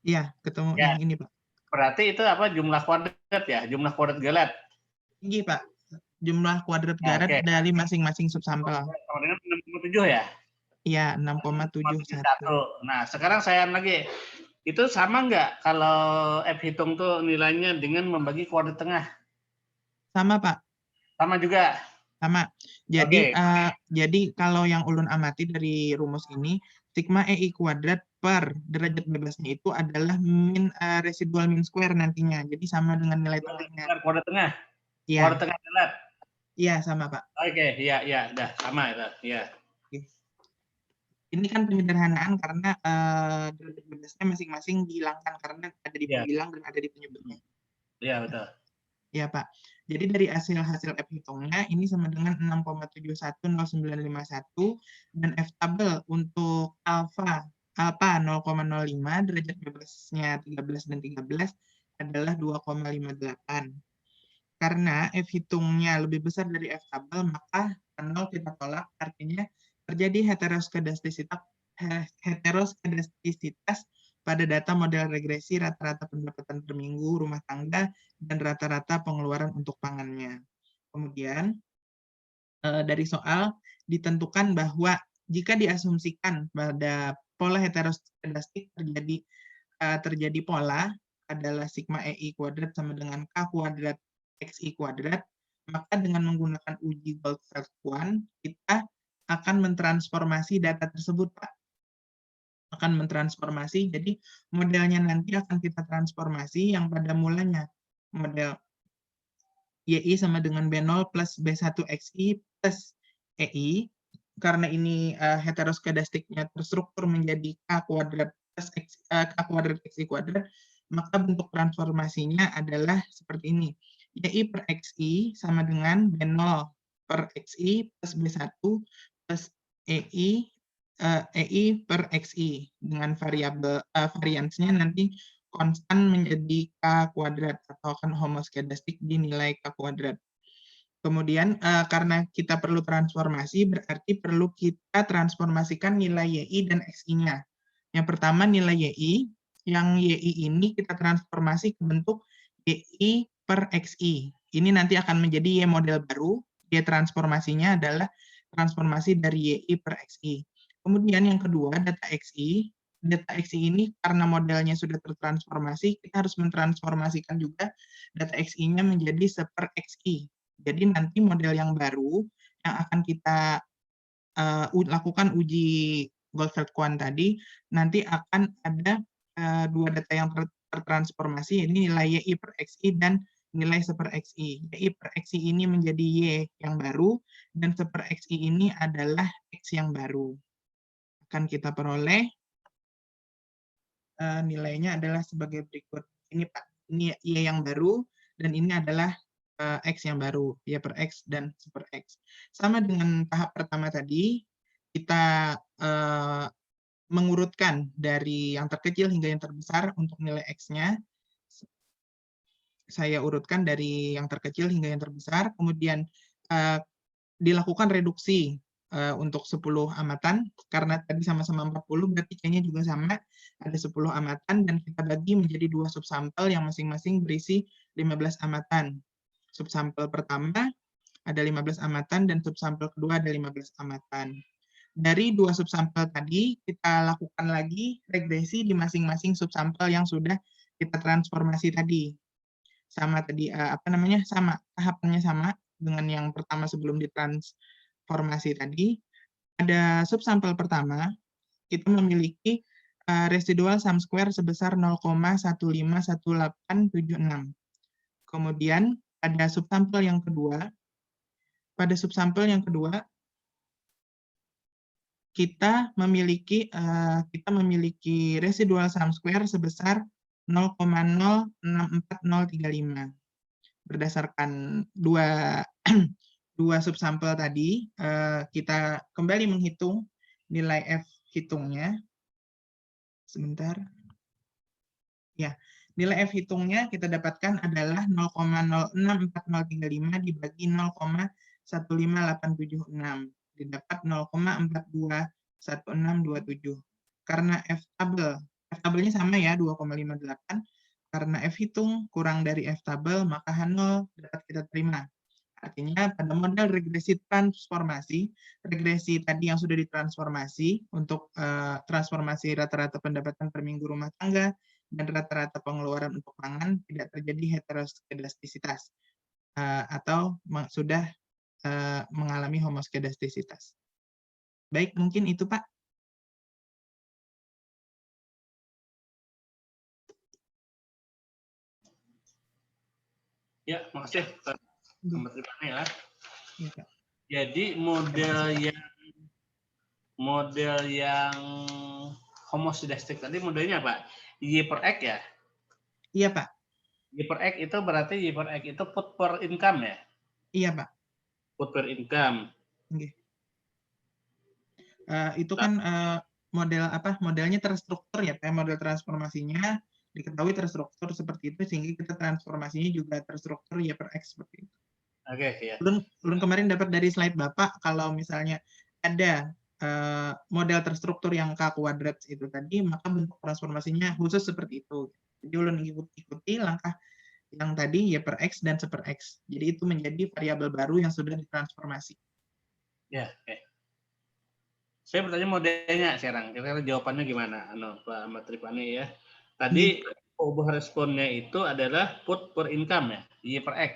Iya, ketemu yang ini Pak. Berarti itu apa? Jumlah kuadrat ya? Jumlah kuadrat galet. Iya Pak. Jumlah kuadrat galet dari masing-masing subsampel. Sama dengan 6,7 ya? Iya, 6,71. Nah, sekarang saya lagi. Itu sama nggak kalau F hitung tuh nilainya dengan membagi kuadrat tengah? Sama, Pak. Sama juga? Sama. Jadi, jadi kalau yang ulun amati dari rumus ini, sigma EI kuadrat per derajat bebasnya itu adalah residual mean square nantinya. Jadi sama dengan nilai tengahnya. Kuadrat tengah? Iya. Kuadrat tengah galet? Iya, sama, Pak. Oke, iya, udah sama itu. Iya. Ini kan penyederhanaan karena derajat bebasnya masing-masing dihilangkan karena ada di pembilang dan ada di penyebutnya. Iya, betul. Iya, Pak. Jadi dari hasil F hitungnya ini sama dengan 6,710951 dan F tabel untuk alfa 0,05 derajat bebasnya 13 dan 13 adalah 2,58. Karena F hitungnya lebih besar dari F tabel, maka 0 kita tolak, artinya terjadi heteroskedastisitas pada data model regresi rata-rata pendapatan per minggu rumah tangga dan rata-rata pengeluaran untuk pangannya. Kemudian dari soal ditentukan bahwa jika diasumsikan pada pola heteroskedastik terjadi pola adalah sigma EI kuadrat sama dengan K kuadrat XI kuadrat, maka dengan menggunakan uji Goldfeld-Quant kita akan mentransformasi data tersebut, Pak. Akan mentransformasi, jadi modelnya nanti akan kita transformasi yang pada mulanya model YI sama dengan B0 plus B1XI plus EI, karena ini heteroskedastiknya terstruktur menjadi K kuadrat plus K kuadrat XI kuadrat, maka bentuk transformasinya adalah seperti ini. YI per XI sama dengan B0 per XI plus B1 plus EI per XI dengan variansnya nanti konstan menjadi K kuadrat atau akan homoskedastik dinilai K kuadrat. Kemudian karena kita perlu transformasi berarti perlu kita transformasikan nilai YI dan XI-nya. Yang pertama nilai YI, yang YI ini kita transformasi ke bentuk YI per XI. Ini nanti akan menjadi Y model baru, Y transformasinya adalah transformasi dari YI per XI. Kemudian yang kedua, data XI. Data XI ini karena modelnya sudah tertransformasi, kita harus mentransformasikan juga data XI-nya menjadi seper XI. Jadi nanti model yang baru yang akan kita lakukan uji Goldfeld-Quant tadi, nanti akan ada dua data yang tertransformasi, ini nilai YI per XI dan nilai seper XI. YI per XI ini menjadi Y yang baru, dan seper XI ini adalah X yang baru. Akan kita peroleh nilainya adalah sebagai berikut. Ini Pak, ini Y yang baru dan ini adalah X yang baru, Y per X dan super X. Sama dengan tahap pertama tadi, kita mengurutkan dari yang terkecil hingga yang terbesar untuk nilai X-nya. Saya urutkan dari yang terkecil hingga yang terbesar, kemudian dilakukan reduksi untuk 10 amatan, karena tadi sama-sama 40, berarti kayaknya juga sama, ada 10 amatan, dan kita bagi menjadi 2 subsampel yang masing-masing berisi 15 amatan. Subsampel pertama ada 15 amatan, dan subsampel kedua ada 15 amatan. Dari 2 subsampel tadi, kita lakukan lagi regresi di masing-masing subsampel yang sudah kita transformasi tadi. Sama tadi, sama, tahapannya sama dengan yang pertama sebelum ditransformasi tadi. Pada subsampel pertama, kita memiliki residual sum square sebesar 0,151876. Kemudian pada subsampel yang kedua, kita memiliki residual sum square sebesar 0,064035. Berdasarkan dua subsampel tadi, kita kembali menghitung nilai F hitungnya. Sebentar. Ya, nilai F hitungnya kita dapatkan adalah 0,064035 dibagi 0,15876. Didapat 0,421627. Karena F tabelnya sama ya, 2,58. Karena F hitung kurang dari F tabel, maka H0 dapat kita terima. Artinya pada model regresi transformasi, regresi tadi yang sudah ditransformasi untuk transformasi rata-rata pendapatan per minggu rumah tangga dan rata-rata pengeluaran untuk pangan tidak terjadi heteroskedastisitas atau sudah mengalami homoskedastisitas. Baik, mungkin itu Pak. Ya, makasih Pak Menteri Panel. Ya, Pak. Jadi model yang homoskedastik tadi modelnya Pak, Y per X ya? Iya Pak. Y per X itu berarti Y per X itu put per income ya? Iya Pak. Put per income. Okay. Itu kan modelnya terstruktur ya Pak, model transformasinya diketahui terstruktur seperti itu sehingga kita transformasinya juga terstruktur Y per X seperti itu. Oke, ya. Ulun kemarin dapat dari slide Bapak kalau misalnya ada model terstruktur yang K-kuadrat itu tadi, maka bentuk transformasinya khusus seperti itu. Jadi ulun ikuti langkah yang tadi Y per X dan 1/X. Jadi itu menjadi variabel baru yang sudah ditransformasi. Ya, oke. Saya bertanya modelnya sekarang, kira-kira jawabannya gimana, Pak Matripani ya? Tadi ubah responnya itu adalah put per income ya, Y per X.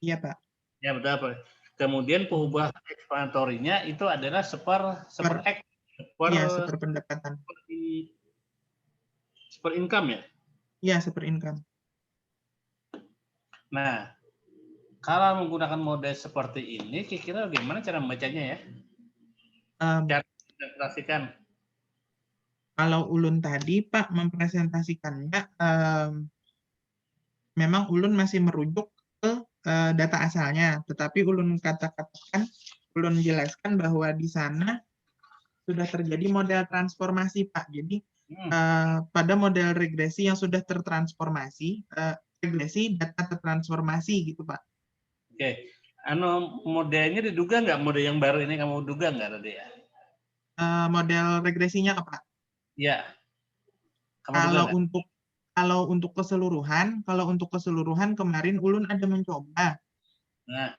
Iya, Pak. Ya betul Pak. Kemudian pengubah eksplanatorinya itu adalah seper X. Iya, seperpendapatan. Seper income ya? Iya, seper income. Nah, kalau menggunakan model seperti ini, kira-kira bagaimana cara membacanya ya? Cara mempresentasikan. Kalau ulun tadi, Pak, mempresentasikannya, memang ulun masih merujuk ke data asalnya, tetapi ulun katakan, ulun jelaskan bahwa di sana sudah terjadi model transformasi, Pak. Jadi pada model regresi yang sudah tertransformasi, regresi data tertransformasi gitu, Pak. Oke, modelnya diduga nggak, model yang baru ini kamu duga nggak tadi ya? Model regresinya apa, Pak? Iya. Kalau untuk keseluruhan kemarin ulun ada mencoba. Nah,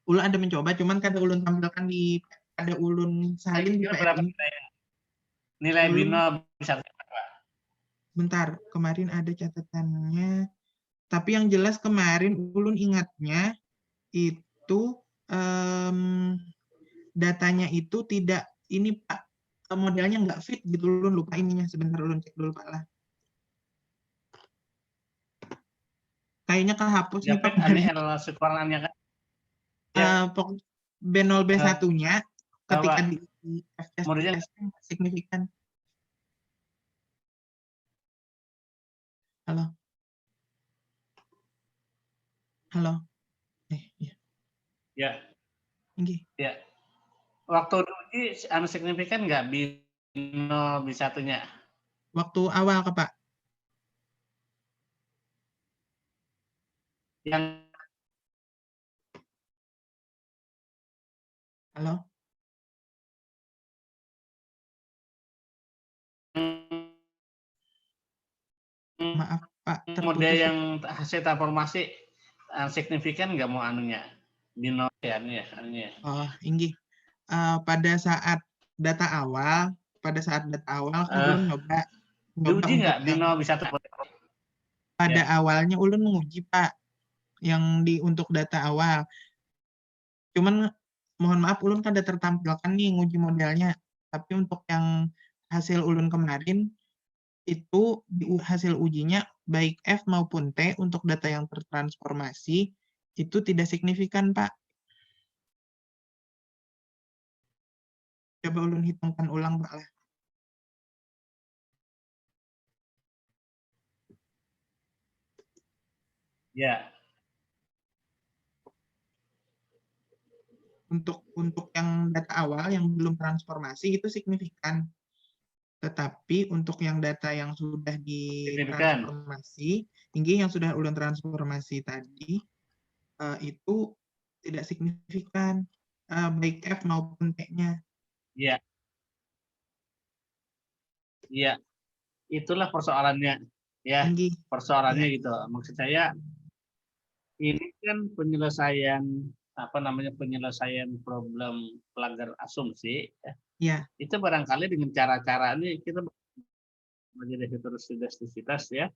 ulun ada mencoba, cuman kada ulun tampilkan ada ulun salin di PR ini. Nilai bino bisa berapa? Bentar, kemarin ada catatannya. Tapi yang jelas kemarin ulun ingatnya itu datanya itu tidak ini, Pak, modelnya nggak fit gitu, ulun lupa ininya. Sebentar ulun cek dulu, Pak lah. Kayaknya kehapus nih, Pak. Sekurangannya kan? B0 B1-nya ketika di FTS signifikan. Halo. Ya. Ya. Ya. Waktu diuji signifikan nggak bino B1-nya? Waktu awal, Pak. Yang halo. Maaf, Pak, terputus. Model yang hasil transformasi signifikan nggak mau anunya? Bino ya, anunya. Oh, ini. Pada saat data awal, ulun nyoba diuji nggak bino bisa pada awalnya ulun menguji, Pak, yang untuk data awal. Cuman mohon maaf ulun kada tertampilkan nih nguji modelnya. Tapi untuk yang hasil ulun kemarin itu di hasil ujinya baik F maupun T untuk data yang tertransformasi itu tidak signifikan, Pak. Coba ulun hitungkan ulang, Pak lah. Ya. Untuk yang data awal yang belum transformasi itu signifikan. Tetapi untuk yang data yang sudah ditransformasi, yang sudah ulun transformasi tadi, itu tidak signifikan, baik F maupun T-nya. Iya. Iya. Itulah persoalannya. Ya, persoalannya gitu. Maksud saya, ini kan penyelesaian problem pelanggaran asumsi. Ya. Itu barangkali dengan cara-cara ini kita menjadi heteroskedastisitas ya.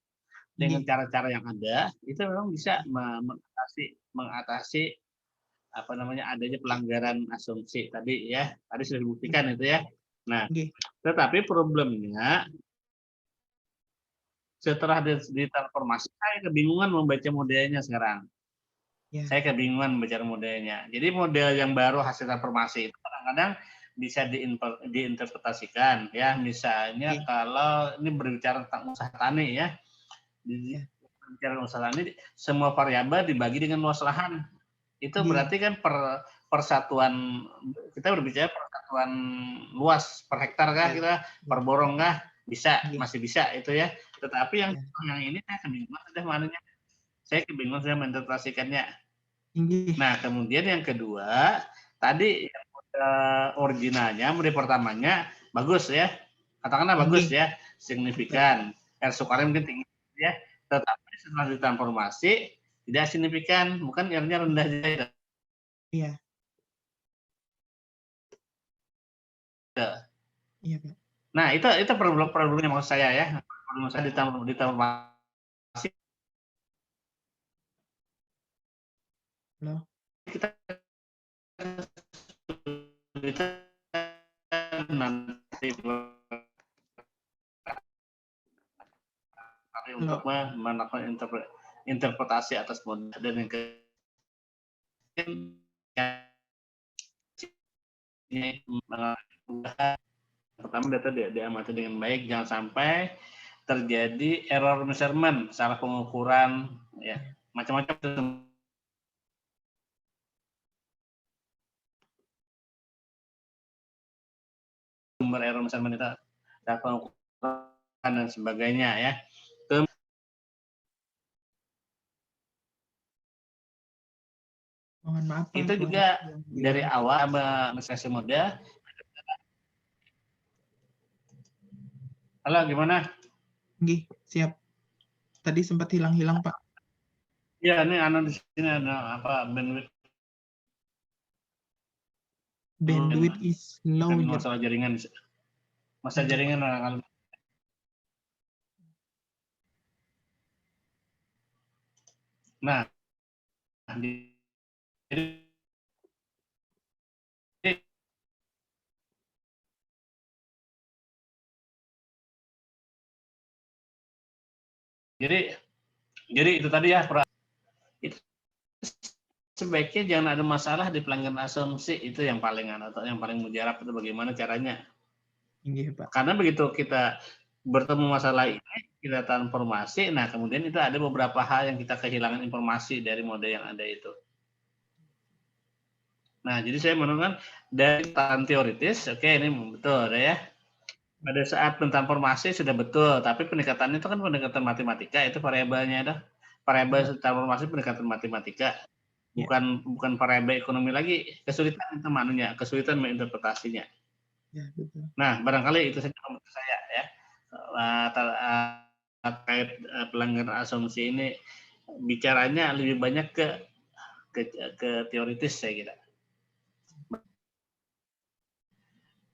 Dengan cara-cara yang ada, itu memang bisa mengatasi adanya pelanggaran asumsi tadi ya. Tadi sudah dibuktikan itu ya. Nah, tetapi problemnya setelah ditransformasi, saya kebingungan membaca modelnya sekarang. Saya kebingungan membaca modelnya. Jadi model yang baru hasil transformasi itu kadang-kadang bisa diinterpretasikan ya. Misalnya kalau ini berbicara tentang usaha tani ya. Bicara usaha tani, semua variabel dibagi dengan luas lahan. Itu berarti kan persatuan, kita berbicara persatuan luas per hektar kah kita, per borong kah, bisa, masih bisa itu ya. Tetapi yang ini saya kebingungan sudah mananya. Saya kebingungan sudah menginterpretasikannya. Nah, kemudian yang kedua, tadi yang originalnya, mode pertamanya bagus ya, katakanlah bagus ya, signifikan, R sukarnya mungkin tinggi ya, tetapi setelah ditransformasi tidak signifikan, bukan R-nya rendah saja. Iya. Iya, Pak. Nah, itu problemnya maksud saya ya. Problem saya ditransformasi. Halo. Kita nanti untuk melakukan interpretasi atas model dan yang pertama data diamati dengan baik, jangan sampai terjadi error measurement, salah pengukuran, ya macam-macam. Sumber error measurement itu, salah pengukuran dan sebagainya ya. Mohon maaf, itu juga dari awal mengekspresi model. Halo, gimana? Nggih, siap. Tadi sempat hilang-hilang, Pak. Ya, ini di sini ada apa, bandwidth. Bandwidth is low. Masalah jaringan. Masalah jaringan orang. Nah, jadi itu tadi ya, itu sebaiknya jangan ada masalah di pelanggaran asumsi, itu yang paling atau yang paling mujarab itu bagaimana caranya. Pak. Karena begitu kita bertemu masalah ini, kita transformasi, nah kemudian itu ada beberapa hal yang kita kehilangan informasi dari model yang ada itu. Nah, jadi saya menemukan dari tataran teoritis, oke, ini betul ya. Pada saat pentransformasi sudah betul, tapi pendekatan itu kan pendekatan matematika, itu variabelnya ada. Variabel transformasi pendekatan matematika, bukan variabel ekonomi lagi. Kesulitan itu manunya, kesulitan menginterpretasinya. Ya, betul. Nah, barangkali itu saja menurut saya ya. Terkait pelanggaran asumsi ini bicaranya lebih banyak ke teoritis saya kira.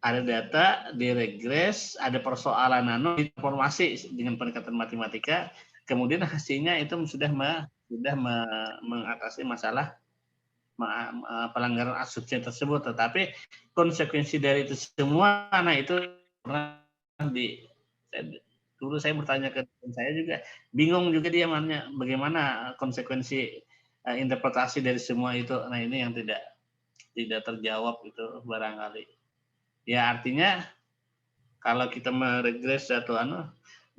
Ada data di regres, ada persoalan informasi dengan pendekatan matematika, kemudian hasilnya itu sudah mengatasi masalah pelanggaran asumsi tersebut, tetapi konsekuensi dari itu semua, nah itu dulu saya bertanya ke teman saya juga, bingung juga dia bagaimana konsekuensi interpretasi dari semua itu. Nah ini yang tidak terjawab itu barangkali. Ya artinya kalau kita meregres atau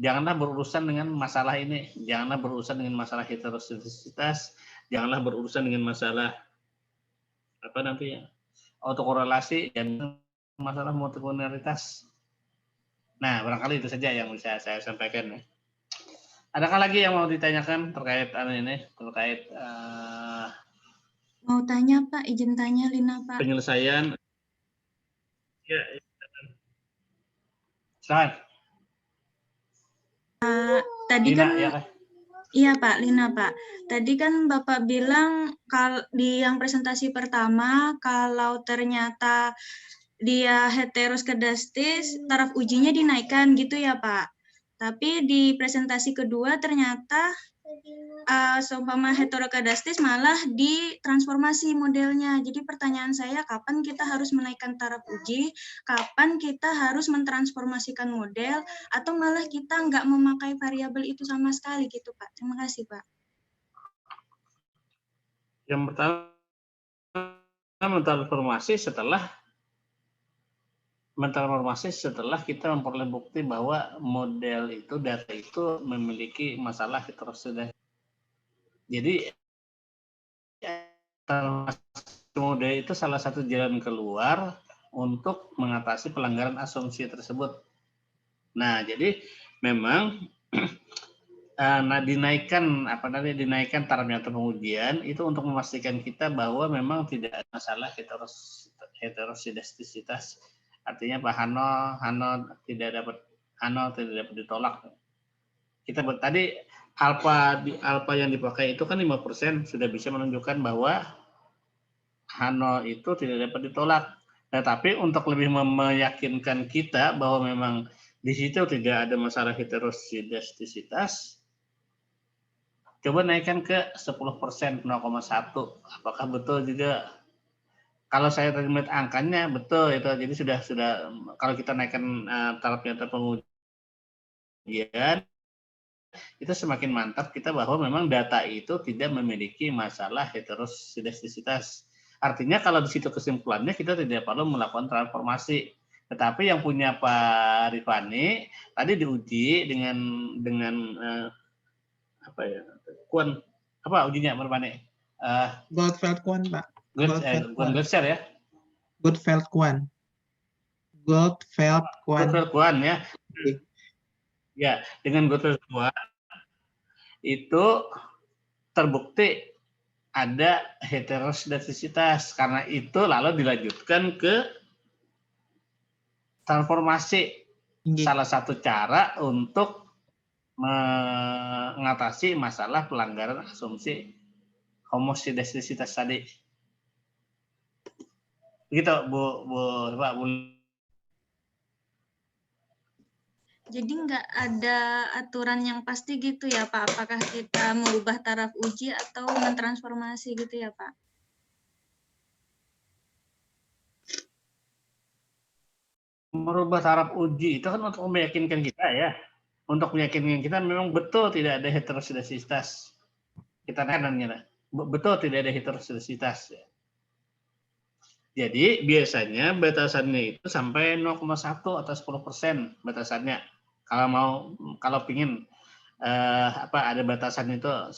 janganlah berurusan dengan masalah ini, janganlah berurusan dengan masalah heterosisitas, janganlah berurusan dengan masalah apa nantinya autokorelasi dan masalah multikolonialitas. Nah barangkali itu saja yang bisa saya sampaikan. Adakah lagi yang mau ditanyakan terkait ini, terkait mau tanya Pak, izin tanya Lina Pak. Penyelesaian. Ya, silakan. Tadi Lina, kan ya, iya Pak, Lina Pak. Tadi kan Bapak bilang di yang presentasi pertama kalau ternyata dia heteroskedastis, taraf ujinya dinaikkan gitu ya Pak. Tapi di presentasi kedua ternyata seumpama heteroskedastis malah ditransformasi modelnya. Jadi pertanyaan saya, kapan kita harus menaikkan taraf uji, kapan kita harus mentransformasikan model, atau malah kita nggak memakai variabel itu sama sekali gitu Pak. Terima kasih Pak. Yang pertama, mentransformasi setelah kita memperoleh bukti bahwa model itu, data itu memiliki masalah heteroskedastis. Jadi model itu salah satu jalan keluar untuk mengatasi pelanggaran asumsi tersebut. Nah, jadi memang dinaikkan taraf nyata pengujian itu untuk memastikan kita bahwa memang tidak ada masalah heterosidastisitas. Artinya Pak Hano tidak dapat ditolak. Kita tadi alfa yang dipakai itu kan 5% sudah bisa menunjukkan bahwa Hano itu tidak dapat ditolak. Tetapi untuk lebih meyakinkan kita bahwa memang di situ tidak ada masalah heterosidastisitas, coba naikkan ke 10%, 0,1. Apakah betul juga? Kalau saya tadi melihat angkanya betul itu. Jadi sudah kalau kita naikkan taraf nyata pengujian, itu semakin mantap kita bahwa memang data itu tidak memiliki masalah heterosidastisitas. Artinya kalau di situ kesimpulannya kita tidak perlu melakukan transformasi. Tetapi yang punya Pak Rifani tadi diuji dengan apa ujinya Pak Rifani? Goldfeld-Quant, Pak. Goldfeld ya. Goldfeld-Quant ya. Ya, dengan Goldfeld-Quant itu terbukti ada heterosidastisitas. Karena itu lalu dilanjutkan ke transformasi. Salah satu cara untuk mengatasi masalah pelanggaran asumsi homosidastisitas tadi. Begitu Pak Bu. Jadi nggak ada aturan yang pasti gitu ya Pak? Apakah kita mengubah taraf uji atau mentransformasi gitu ya Pak? Merubah taraf uji itu kan untuk meyakinkan kita ya. Untuk meyakinkan kita memang betul tidak ada heterosidastisitas. Kita nanya betul tidak ada heterosidastisitas. Jadi biasanya batasannya itu sampai 0,1 atau 10% batasannya. Kalau pingin ada batasan itu 10%,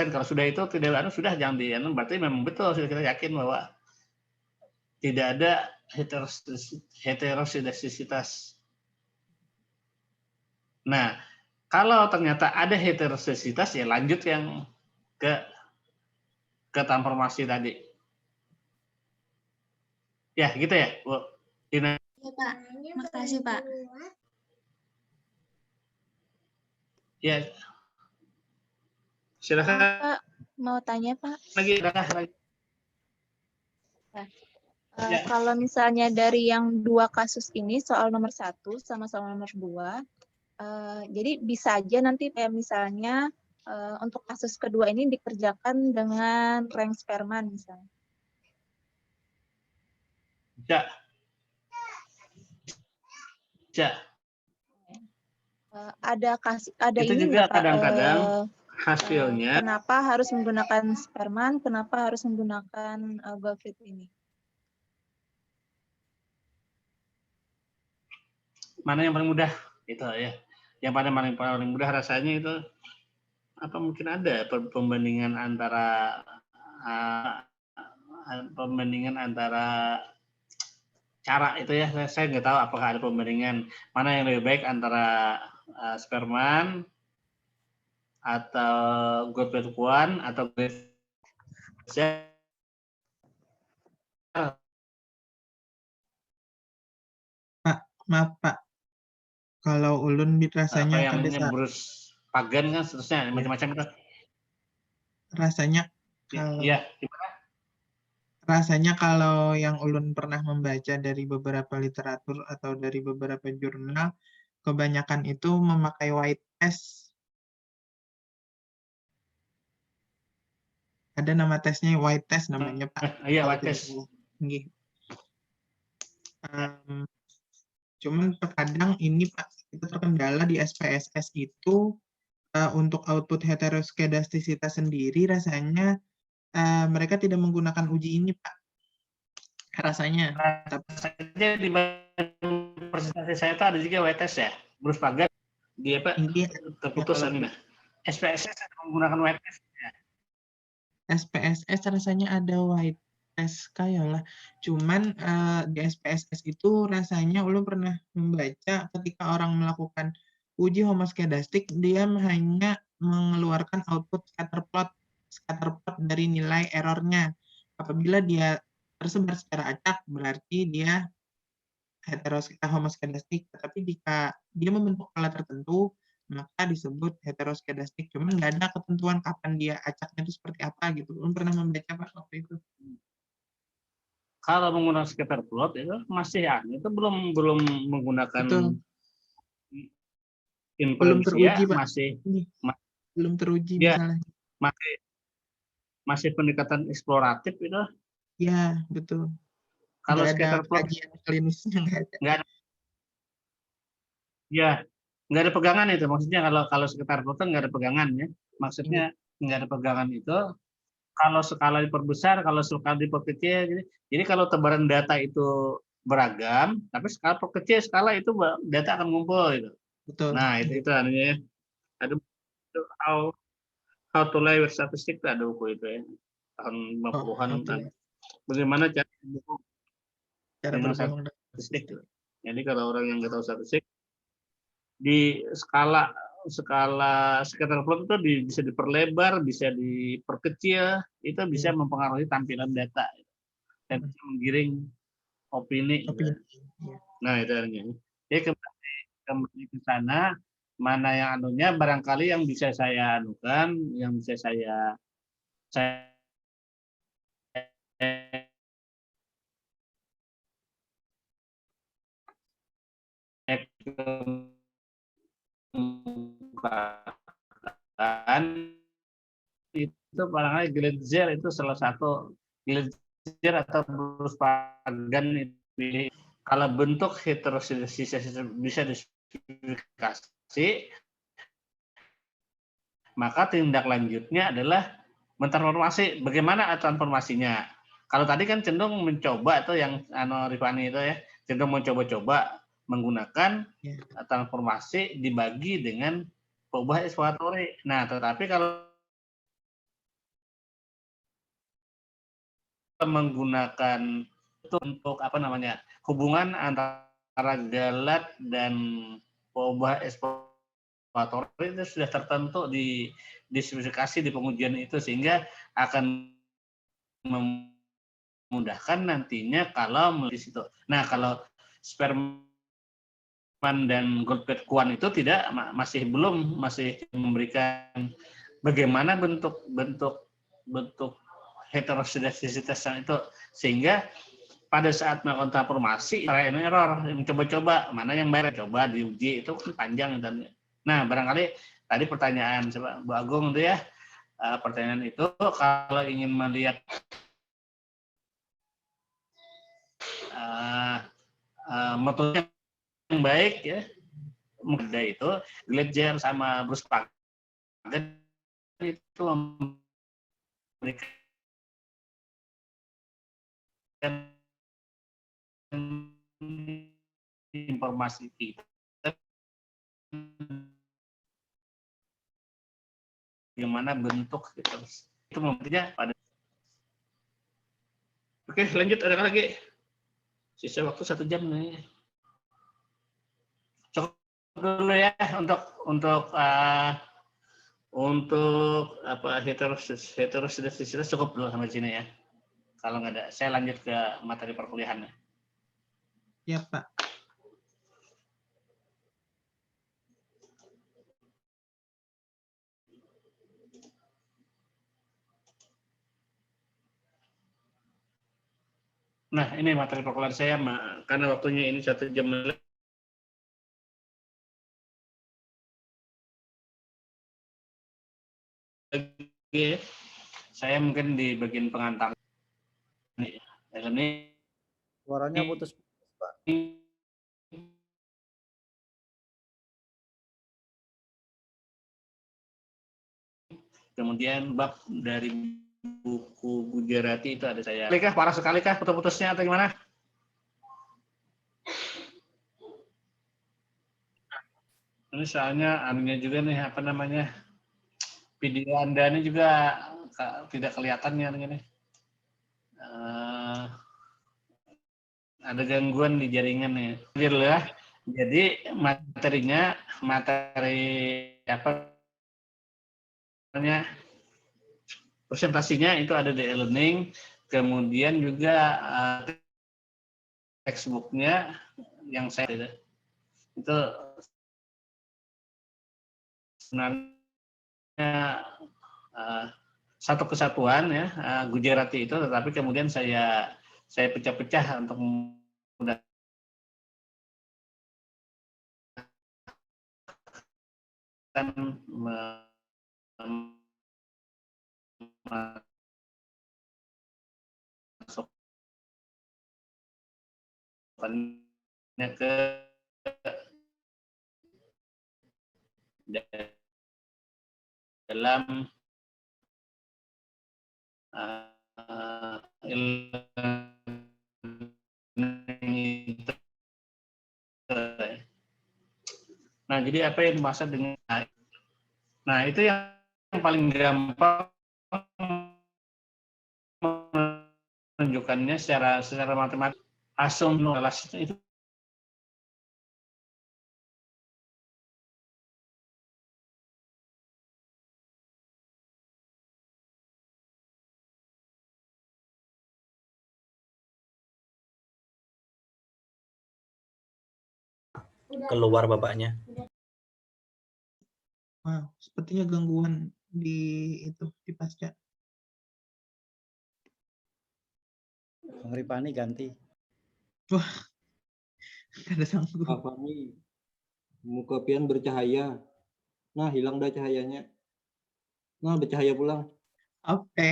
kalau sudah itu tidak sudah jangan berarti memang betul sudah kita yakin bahwa tidak ada heterosidastisitas. Nah, kalau ternyata ada heterosidastisitas ya lanjut yang ke transformasi tadi. Ya, gitu ya, Bu Dina. Ya, Pak. Makasih, Pak. Ya. Silakan. Pak, mau tanya, Pak. Lagi. Ya. Kalau misalnya dari yang 2 kasus ini, soal nomor 1 sama soal nomor 2, jadi bisa aja nanti kayak misalnya untuk kasus kedua ini dikerjakan dengan rank Spearman misalnya. Ya. Ada itu ini juga Pak, kadang-kadang hasilnya. Kenapa harus menggunakan Spearman? Kenapa harus menggunakan Goldfeld ini? Mana yang paling mudah? Itu ya. Yang paling mudah rasanya itu apa mungkin ada pembandingan antara cara itu ya, saya nggak tahu apakah ada pembandingan mana yang lebih baik antara Spearman atau Goldfeld-Quant atau Maaf Pak, kalau ulun rasanya apa yang Bruce Pagan kan seterusnya macam-macam itu. Rasanya kalau ya, gimana? Rasanya kalau yang ulun pernah membaca dari beberapa literatur atau dari beberapa jurnal, kebanyakan itu memakai white test. Ada nama tesnya white test namanya Pak. Iya, white test. Cuman terkadang ini Pak, itu terkendala di SPSS itu untuk output heteroskedastisitas sendiri rasanya mereka tidak menggunakan uji ini Pak. Rasanya. Saja di presentasi saya itu ada juga white test ya. Bruce Pagan dia Pak terputus ini. SPSS menggunakan white test ya. SPSS rasanya ada white test kayak lah. Cuman di SPSS itu rasanya ulun pernah membaca ketika orang melakukan uji homoskedastik dia hanya mengeluarkan output scatterplot dari nilai errornya. Apabila dia tersebar secara acak berarti dia homoskedastik. Tapi jika dia membentuk pola tertentu, maka disebut heteroskedastik. Cuman nggak ada ketentuan kapan dia acaknya itu seperti apa gitu. Belum pernah membaca Pak waktu itu. Kalau menggunakan scatter plot itu masih itu belum menggunakan Betul. inferensi Belum teruji, ya, Pak. masih Belum teruji ya, masalahnya. masih pendekatan eksploratif itu. Ya, betul. Kalau Nggak ada scatter plot kajian klinisnya, nggak ada. nggak ada. Ya, nggak ada pegangan itu. Maksudnya kalau scatter plot kan nggak ada pegangan ya. Maksudnya nggak ada pegangan itu. Kalau skala diperbesar, kalau skala diperkecil, jadi kalau tebaran data itu beragam, tapi skala perkecil skala itu data akan ngumpul gitu. Betul. Nah itu artinya ada how to lie with statistic, ada buku itu ya tahun 50-an. Bagaimana cara berbohong dengan statistik. Jadi kalau orang yang nggak tahu statistik, di skala scatter plot itu bisa diperlebar, bisa diperkecil, itu bisa mempengaruhi tampilan data dan bisa menggiring opini. Nah itu artinya. Jadi kembali ke sana, mana yang anunya, barangkali yang bisa saya anukan, yang bisa saya itu barangkali Gletser itu salah satu, Gletser atau Bruce Pagan itu kalau bentuk heterosis bisa dispesifikasi, maka tindak lanjutnya adalah mentransformasi. Bagaimana transformasinya? Kalau tadi kan cenderung mencoba tuh yang Rifani itu ya, cenderung mencoba-coba menggunakan transformasi dibagi dengan perubahan eksploratori. Nah, tetapi kalau menggunakan itu untuk hubungan antara galat dan perubahan eksploratori itu sudah tertentu di spesifikasi di pengujian itu, sehingga akan memudahkan nantinya kalau di situ. Nah, kalau Sperman dan Goldblatt-Kwon itu tidak, masih memberikan bagaimana bentuk heterosidasitas itu, sehingga pada saat melakukan transformasi trial and error, mencoba-coba mana yang baik, coba diuji, itu panjang. Dan nah barangkali tadi pertanyaan Bu Agung itu ya, pertanyaan itu kalau ingin melihat metode yang baik ya, mudah itu Gletser sama Bruce Pagan itu memberikan informasi kita bagaimana bentuk gitu. Itu memberinya pada. Oke, lanjut, ada lagi? Sisa waktu 1 jam nih. Cukup dulu ya untuk heterosidasitas cukup dulu sampai sini ya. Kalau nggak ada, saya lanjut ke materi perkuliahannya. Ya, Pak. Nah, ini materi perkuliahan saya, karena waktunya ini 1 jam lagi. Saya mungkin di bagian pengantar. Ini suaranya putus, Pak. Kemudian bab dari buku Gujarati itu ada saya. Parah sekali kah putus-putusnya atau gimana? Ini soalnya anunya juga nih, video Anda ini juga tidak kelihatan ya ini. Ada gangguan di jaringan nih. Jadi materinya, presentasinya itu ada di e-learning. kemudian juga textbooknya yang saya itu sebenarnya satu kesatuan ya, Gujarati itu, tetapi kemudian saya pecah-pecah untuk memudahkan masukkannya ke dalam nah, jadi apa yang dimaksud dengan nah itu yang paling gampang menunjukkannya secara matematik asumsi relasi itu keluar bapaknya. Wow, sepertinya gangguan di pasca. Bang Ripani ganti. Wah, nggak ada sanggup. Pak Fahmi, muka pian bercahaya. Nah, hilang dah cahayanya. Nah, bercahaya pulang. Oke.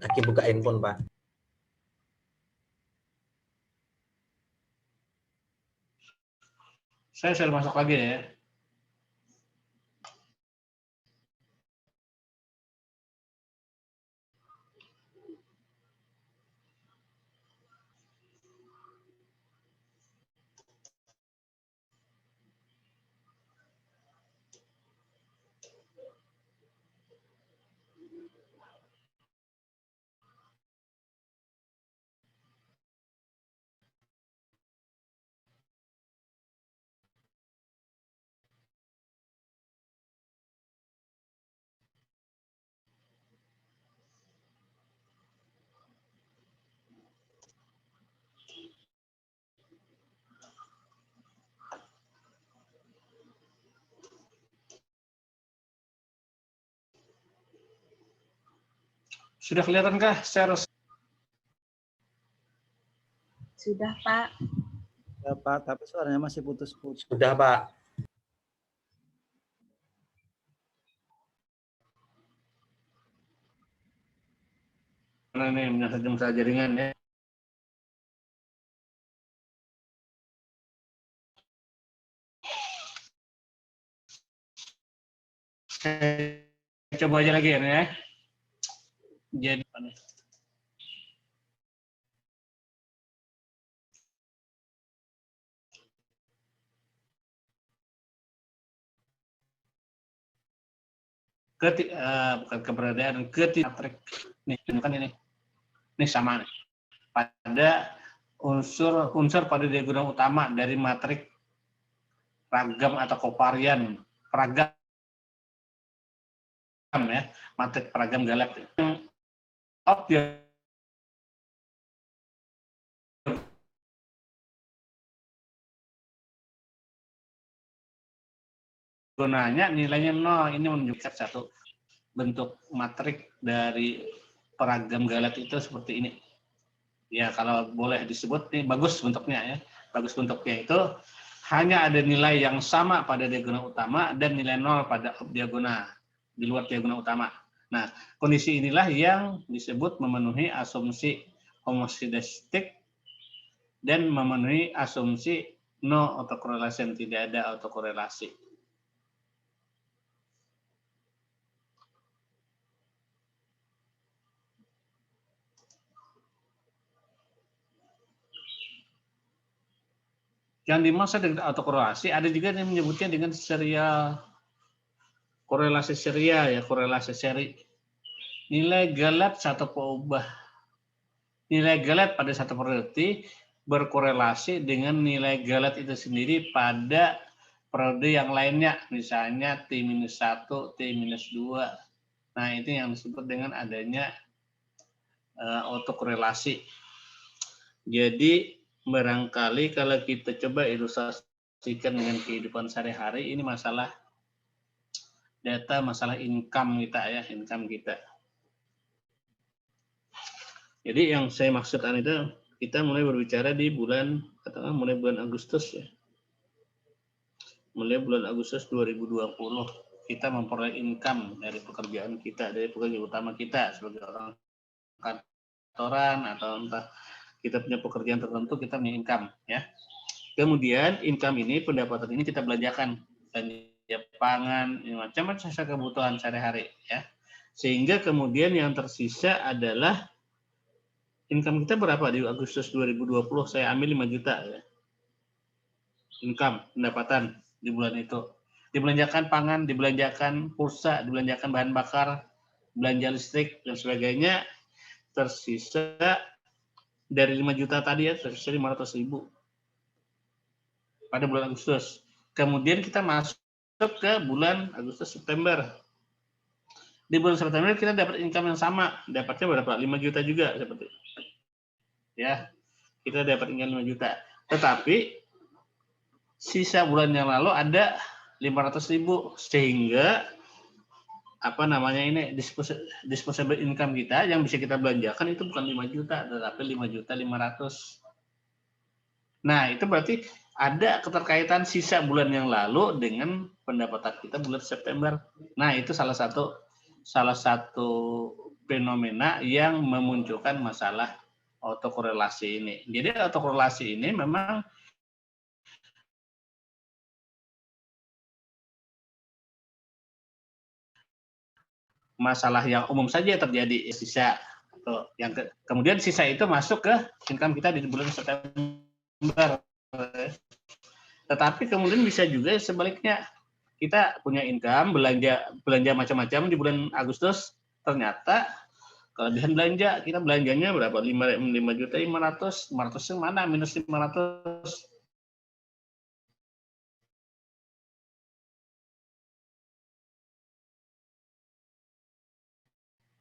Lagi buka handphone, Pak. Saya masuk lagi ya. Sudah kelihatankah share? Sudah, Pak. Ya, Pak, tapi suaranya masih putus-putus. Sudah, Pak. Nah, ini masalah jaringan ya. Saya coba aja lagi ya. Jadi bukan keberadaan matrik nih, kan ini sama nih pada unsur pada diagonal utama dari matrik ragam atau kovarian peragam ya, matrik peragam galak gunanya nilainya 0. Ini menunjukkan satu bentuk matrik dari peragam galat itu seperti ini. Ya, kalau boleh disebut ini bagus bentuknya ya. Bagus bentuknya itu hanya ada nilai yang sama pada diagonal utama dan nilai 0 pada diagonal di luar diagonal utama. Nah, kondisi inilah yang disebut memenuhi asumsi homosidastik dan memenuhi asumsi no autocorrelation, tidak ada autokorelasi. Yang dimaksud dengan autokorelasi ada juga yang menyebutnya dengan serial korelasi serial ya, korelasi seri. Nilai galat satu peubah. Nilai galat pada satu variabel berkorelasi dengan nilai galat itu sendiri pada periode yang lainnya, misalnya T-1, T-2. Nah, itu yang disebut dengan adanya autokorelasi. Jadi, barangkali kalau kita coba ilustrasikan dengan kehidupan sehari-hari, ini masalah data, masalah income kita ya, income kita. Jadi yang saya maksudkan itu, kita mulai berbicara di bulan, katakanlah mulai bulan Agustus ya. Mulai bulan Agustus 2020, kita memperoleh income dari pekerjaan kita, dari pekerjaan utama kita sebagai orang kantoran atau entah kita punya pekerjaan tertentu, kita punya income ya. Kemudian income ini, pendapatan ini kita belanjakan, belanja pangan, macam-macam kebutuhan sehari-hari ya. Sehingga kemudian yang tersisa adalah income kita berapa di Agustus 2020, saya ambil 5 juta ya. Income, pendapatan di bulan itu. Dibelanjakan pangan, dibelanjakan pulsa, dibelanjakan bahan bakar, belanja listrik, dan sebagainya. Tersisa dari 5 juta tadi ya, tersisa 500.000 pada bulan Agustus. Kemudian kita masuk ke bulan Agustus, September. Di bulan September kita dapat income yang sama, dapatnya berapa? 5 juta juga seperti itu. Ya, kita dapat income 5 juta. Tetapi sisa bulan yang lalu ada 500.000, sehingga apa namanya ini disposable income kita yang bisa kita belanjakan itu bukan 5 juta, tetapi 5.500.000. Nah, itu berarti ada keterkaitan sisa bulan yang lalu dengan pendapatan kita bulan September. Nah, itu salah satu fenomena yang memunculkan masalah autokorelasi ini. Jadi autokorelasi ini memang masalah yang umum saja terjadi sisa atau yang kemudian sisa itu masuk ke income kita di bulan September. Tetapi kemudian bisa juga sebaliknya, kita punya income, belanja macam-macam di bulan Agustus, ternyata kelebihan belanja, kita belanjanya berapa? 5.500.000, 500 mana? Minus 500.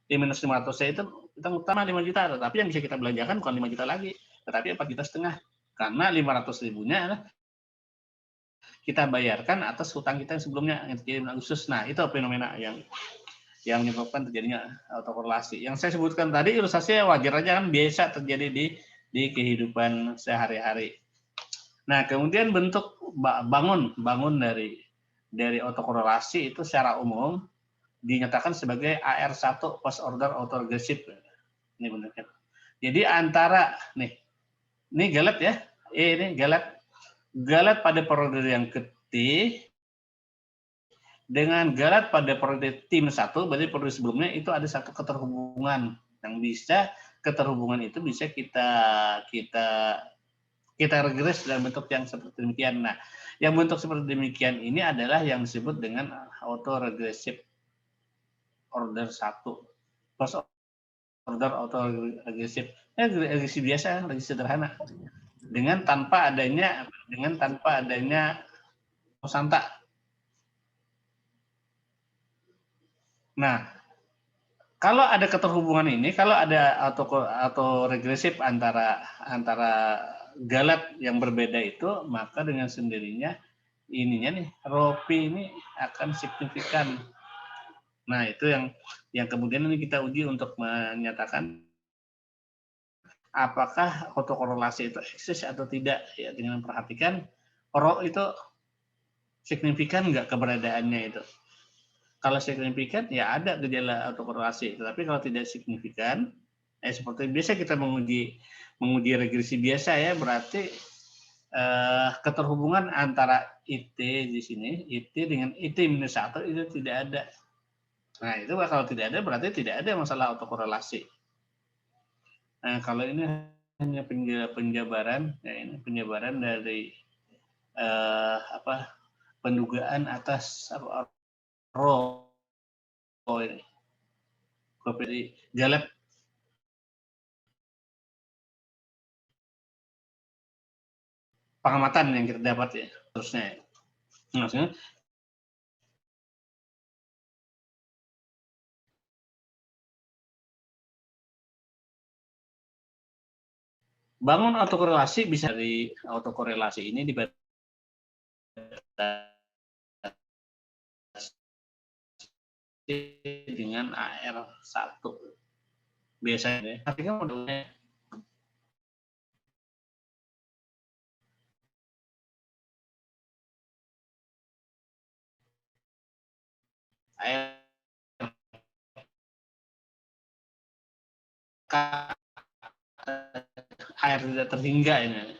Di minus 500 itu kita utama 5 juta, tetapi yang bisa kita belanjakan bukan 5 juta lagi, tetapi 4,5 juta. Karena 500.000-nya kita bayarkan atas hutang kita yang sebelumnya yang terjadi di Agustus. Nah, itu fenomena yang menyebabkan terjadinya autokorelasi. Yang saya sebutkan tadi ilustrasinya wajar aja kan, biasa terjadi di kehidupan sehari-hari. Nah, kemudian bentuk bangun dari autokorelasi itu secara umum dinyatakan sebagai AR1, post order autoregressive. Ini benar kan? Jadi antara ini galet ya, ini galet pada periode yang ketiga dengan galet pada periode T-1, berarti periode sebelumnya itu ada satu keterhubungan yang keterhubungan itu bisa kita regres dalam bentuk yang seperti demikian. Nah, yang bentuk seperti demikian ini adalah yang disebut dengan autoregressive order 1, post order autoregressive. Regresi biasa, regresi sederhana. Dengan tanpa adanya Santa. Nah, kalau ada keterhubungan ini, kalau ada autoregresif antara galet yang berbeda itu, maka dengan sendirinya ininya nih, ROPI ini akan signifikan. Nah, itu yang kemudian ini kita uji untuk menyatakan apakah autokorelasi itu eksis atau tidak, ya, dengan memperhatikan RO itu signifikan nggak keberadaannya itu. Kalau signifikan ya ada gejala autokorelasi, tetapi kalau tidak signifikan, seperti biasa kita menguji regresi biasa ya, berarti keterhubungan antara IT di sini, IT dengan IT-1 itu tidak ada. Nah, itu kalau tidak ada berarti tidak ada masalah autokorelasi. Nah, kalau ini hanya penjabaran, ya ini penjabaran dari pendugaan atas RO ini. Kopi galet pengamatan yang kita dapat ya terusnya. Maksudnya bangun autokorelasi bisa dari autokorelasi ini dibatasi dengan AR1 biasanya. Tapi kan modelnya air tidak terhingga ini.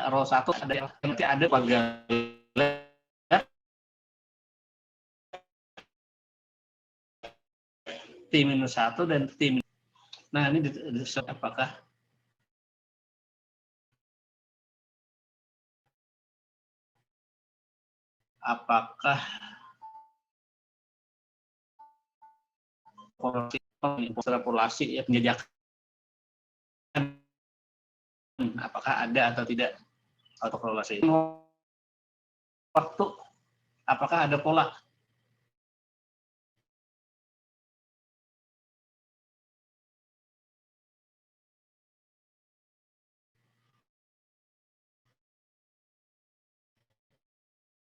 Row 1 ada nanti ada pagar T-1 dan T-. Nah, ini apakah ekstrapolasi ya, menyediakan apakah ada atau tidak autokorelasi waktu, apakah ada pola.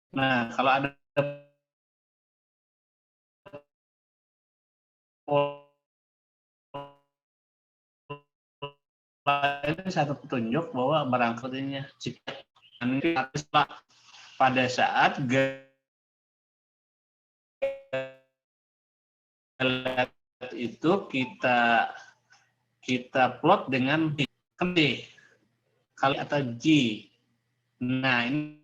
Nah, kalau ada pola ini satu petunjuk bahwa barangkalinya jika pada saat galet itu kita plot dengan D kali atau G. Nah, ini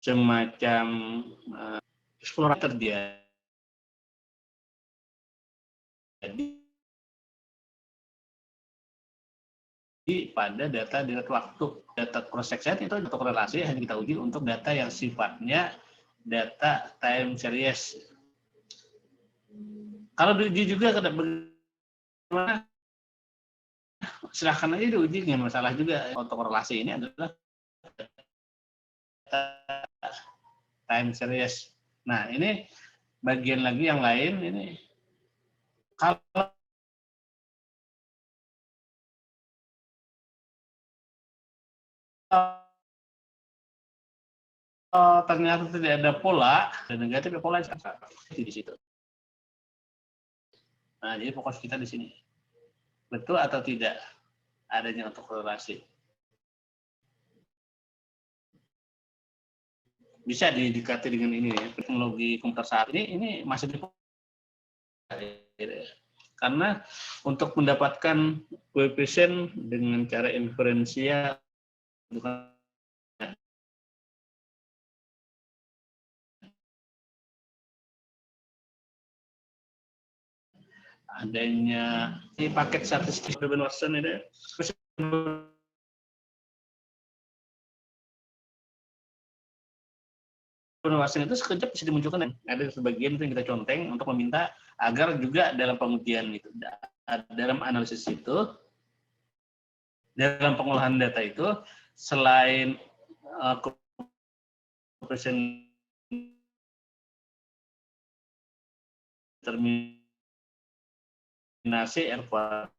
semacam explorator dia. Jadi pada data waktu, data cross section itu autokorelasi hanya kita uji untuk data yang sifatnya data time series. Kalau diuji juga bagaimana? Silahkan aja diuji, nggak masalah juga. Autokorelasi ini adalah time series. Nah, ini bagian lagi yang lain ini kalau ternyata tidak ada pola dan negatif pola di situ. Nah, jadi fokus kita di sini. Betul atau tidak adanya autokorelasi? Bisa didekati dengan ini ya. Teknologi komputer saat ini masih karena untuk mendapatkan koefisien dengan cara inferensial adanya di paket statistik Ruben Watson ini Watson itu sekejap bisa dimunculkan. Ada sebagian itu yang kita conteng untuk meminta agar juga dalam pengujian itu, dalam analisis itu, dalam pengolahan data itu, selain koefisien determinasi R kuadrat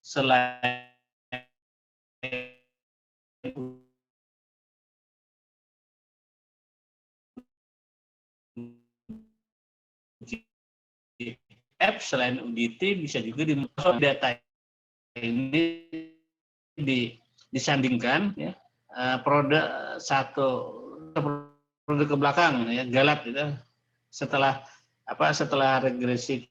selain F selain UDT bisa juga dimasuk data ini disandingkan ya produk ke belakang ya galat itu setelah regresi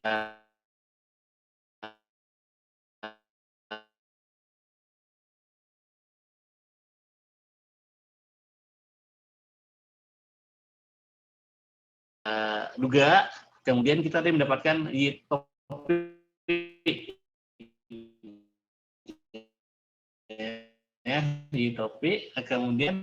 duga, kemudian kita tadi mendapatkan topik ya, topik, kemudian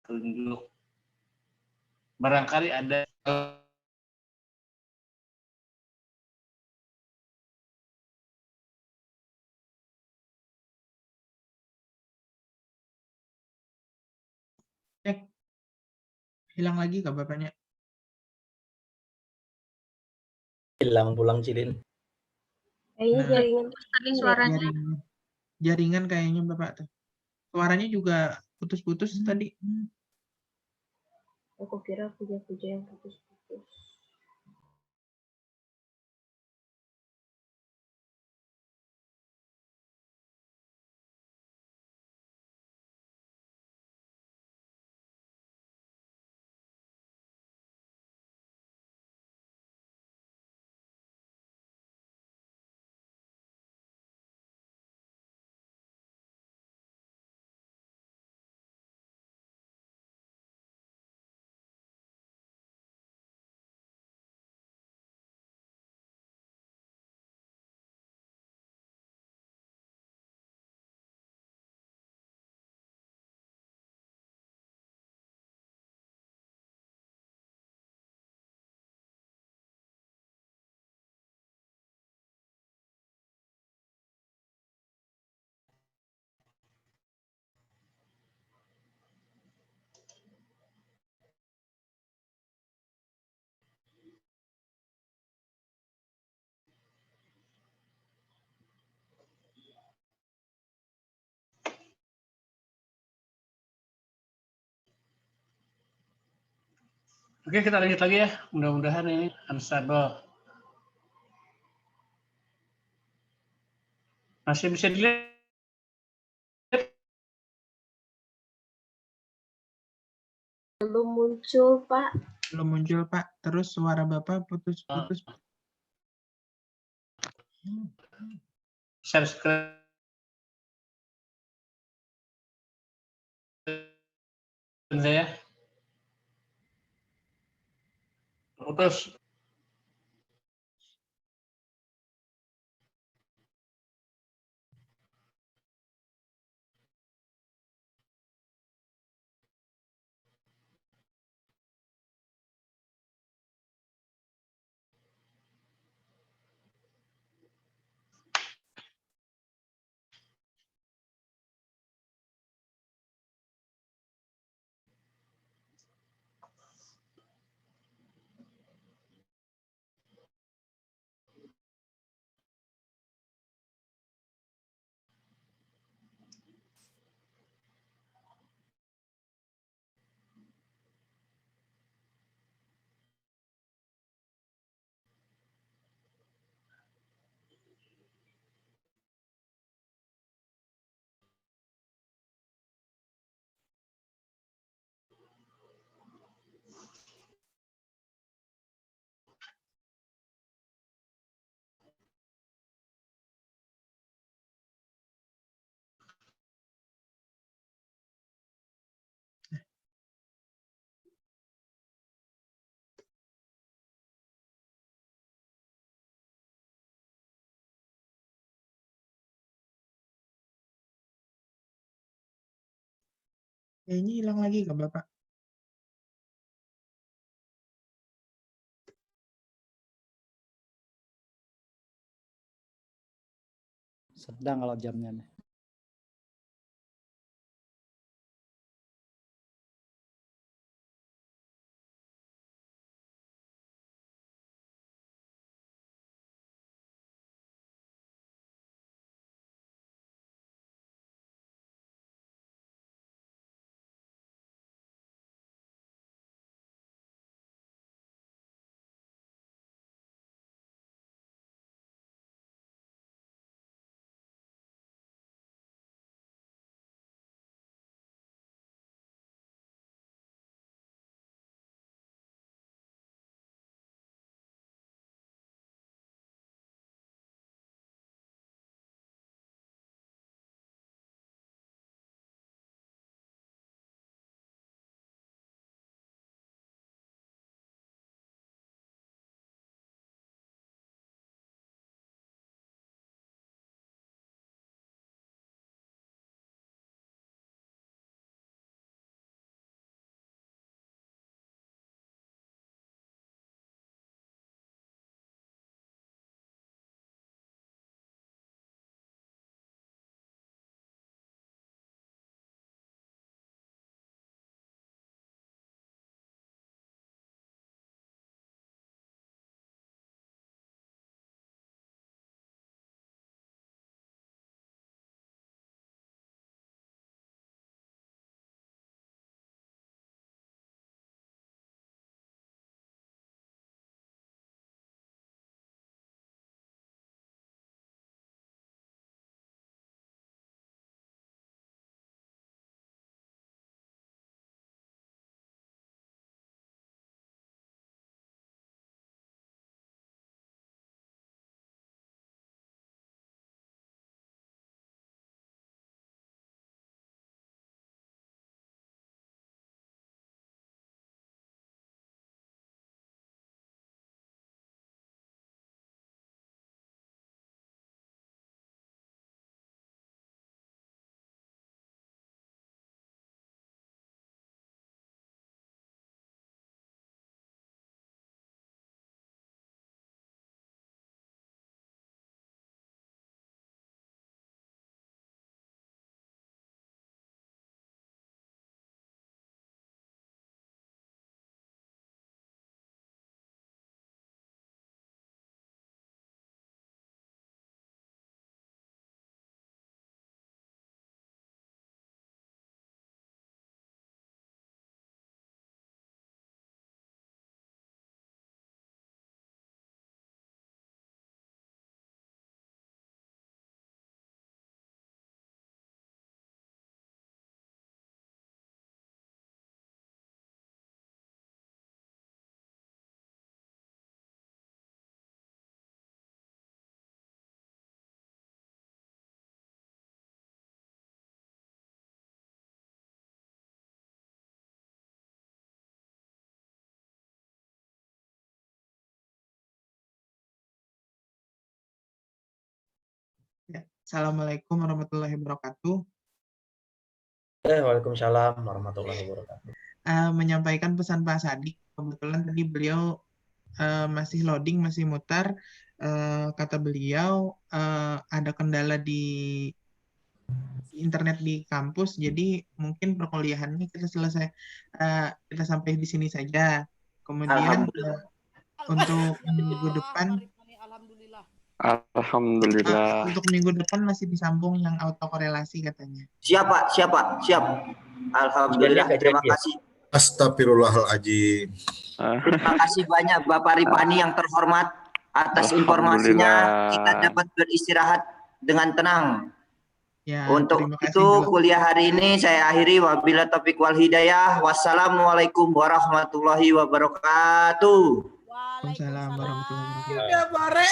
petunjuk barangkali ada Cek. Hilang lagi kah bapaknya? Hilang pulang Cilin. Kayaknya Nah, jaringan tadi suaranya. jaringan kayaknya bapak tuh. Suaranya juga putus-putus tadi. Aku kira puja-puja yang putus-putus. Oke, kita lanjut lagi ya. Mudah-mudahan ini unstable. Masih bisa dilihat? Belum muncul, Pak. Belum muncul, Pak. Terus suara Bapak putus-putus. Share screen saya. Putus. Kayaknya hilang lagi kah Bapak? Sedang kalau jamnya. Ya. Assalamualaikum warahmatullahi wabarakatuh. Waalaikumsalam warahmatullahi wabarakatuh. Menyampaikan pesan Pak Sadik. Kebetulan tadi beliau masih loading, masih mutar. Kata beliau ada kendala di internet di kampus, jadi mungkin perkuliahannya kita selesai, kita sampai di sini saja. Kemudian untuk minggu depan, Alhamdulillah. untuk minggu depan masih disambung yang autokorelasi katanya. Siap Pak, siap. Alhamdulillah, terima kasih. Astagfirullahaladzim. Terima kasih banyak Bapak Ripani yang terhormat atas informasinya. Kita dapat beristirahat dengan tenang. Ya, untuk itu kuliah hari ini saya akhiri, wabillahi taufiq wal hidayah. Wassalamualaikum warahmatullahi wabarakatuh. Waalaikumsalam warahmatullahi wabarakatuh. Ya, Bare.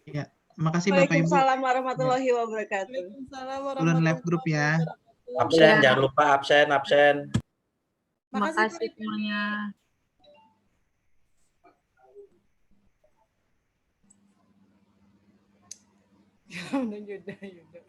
Ya, makasih Bapak Ibu. Waalaikumsalam warahmatullahi wabarakatuh. Ulun live group ya. Absen, jangan lupa absen. Terima kasih semuanya. Ya, udah.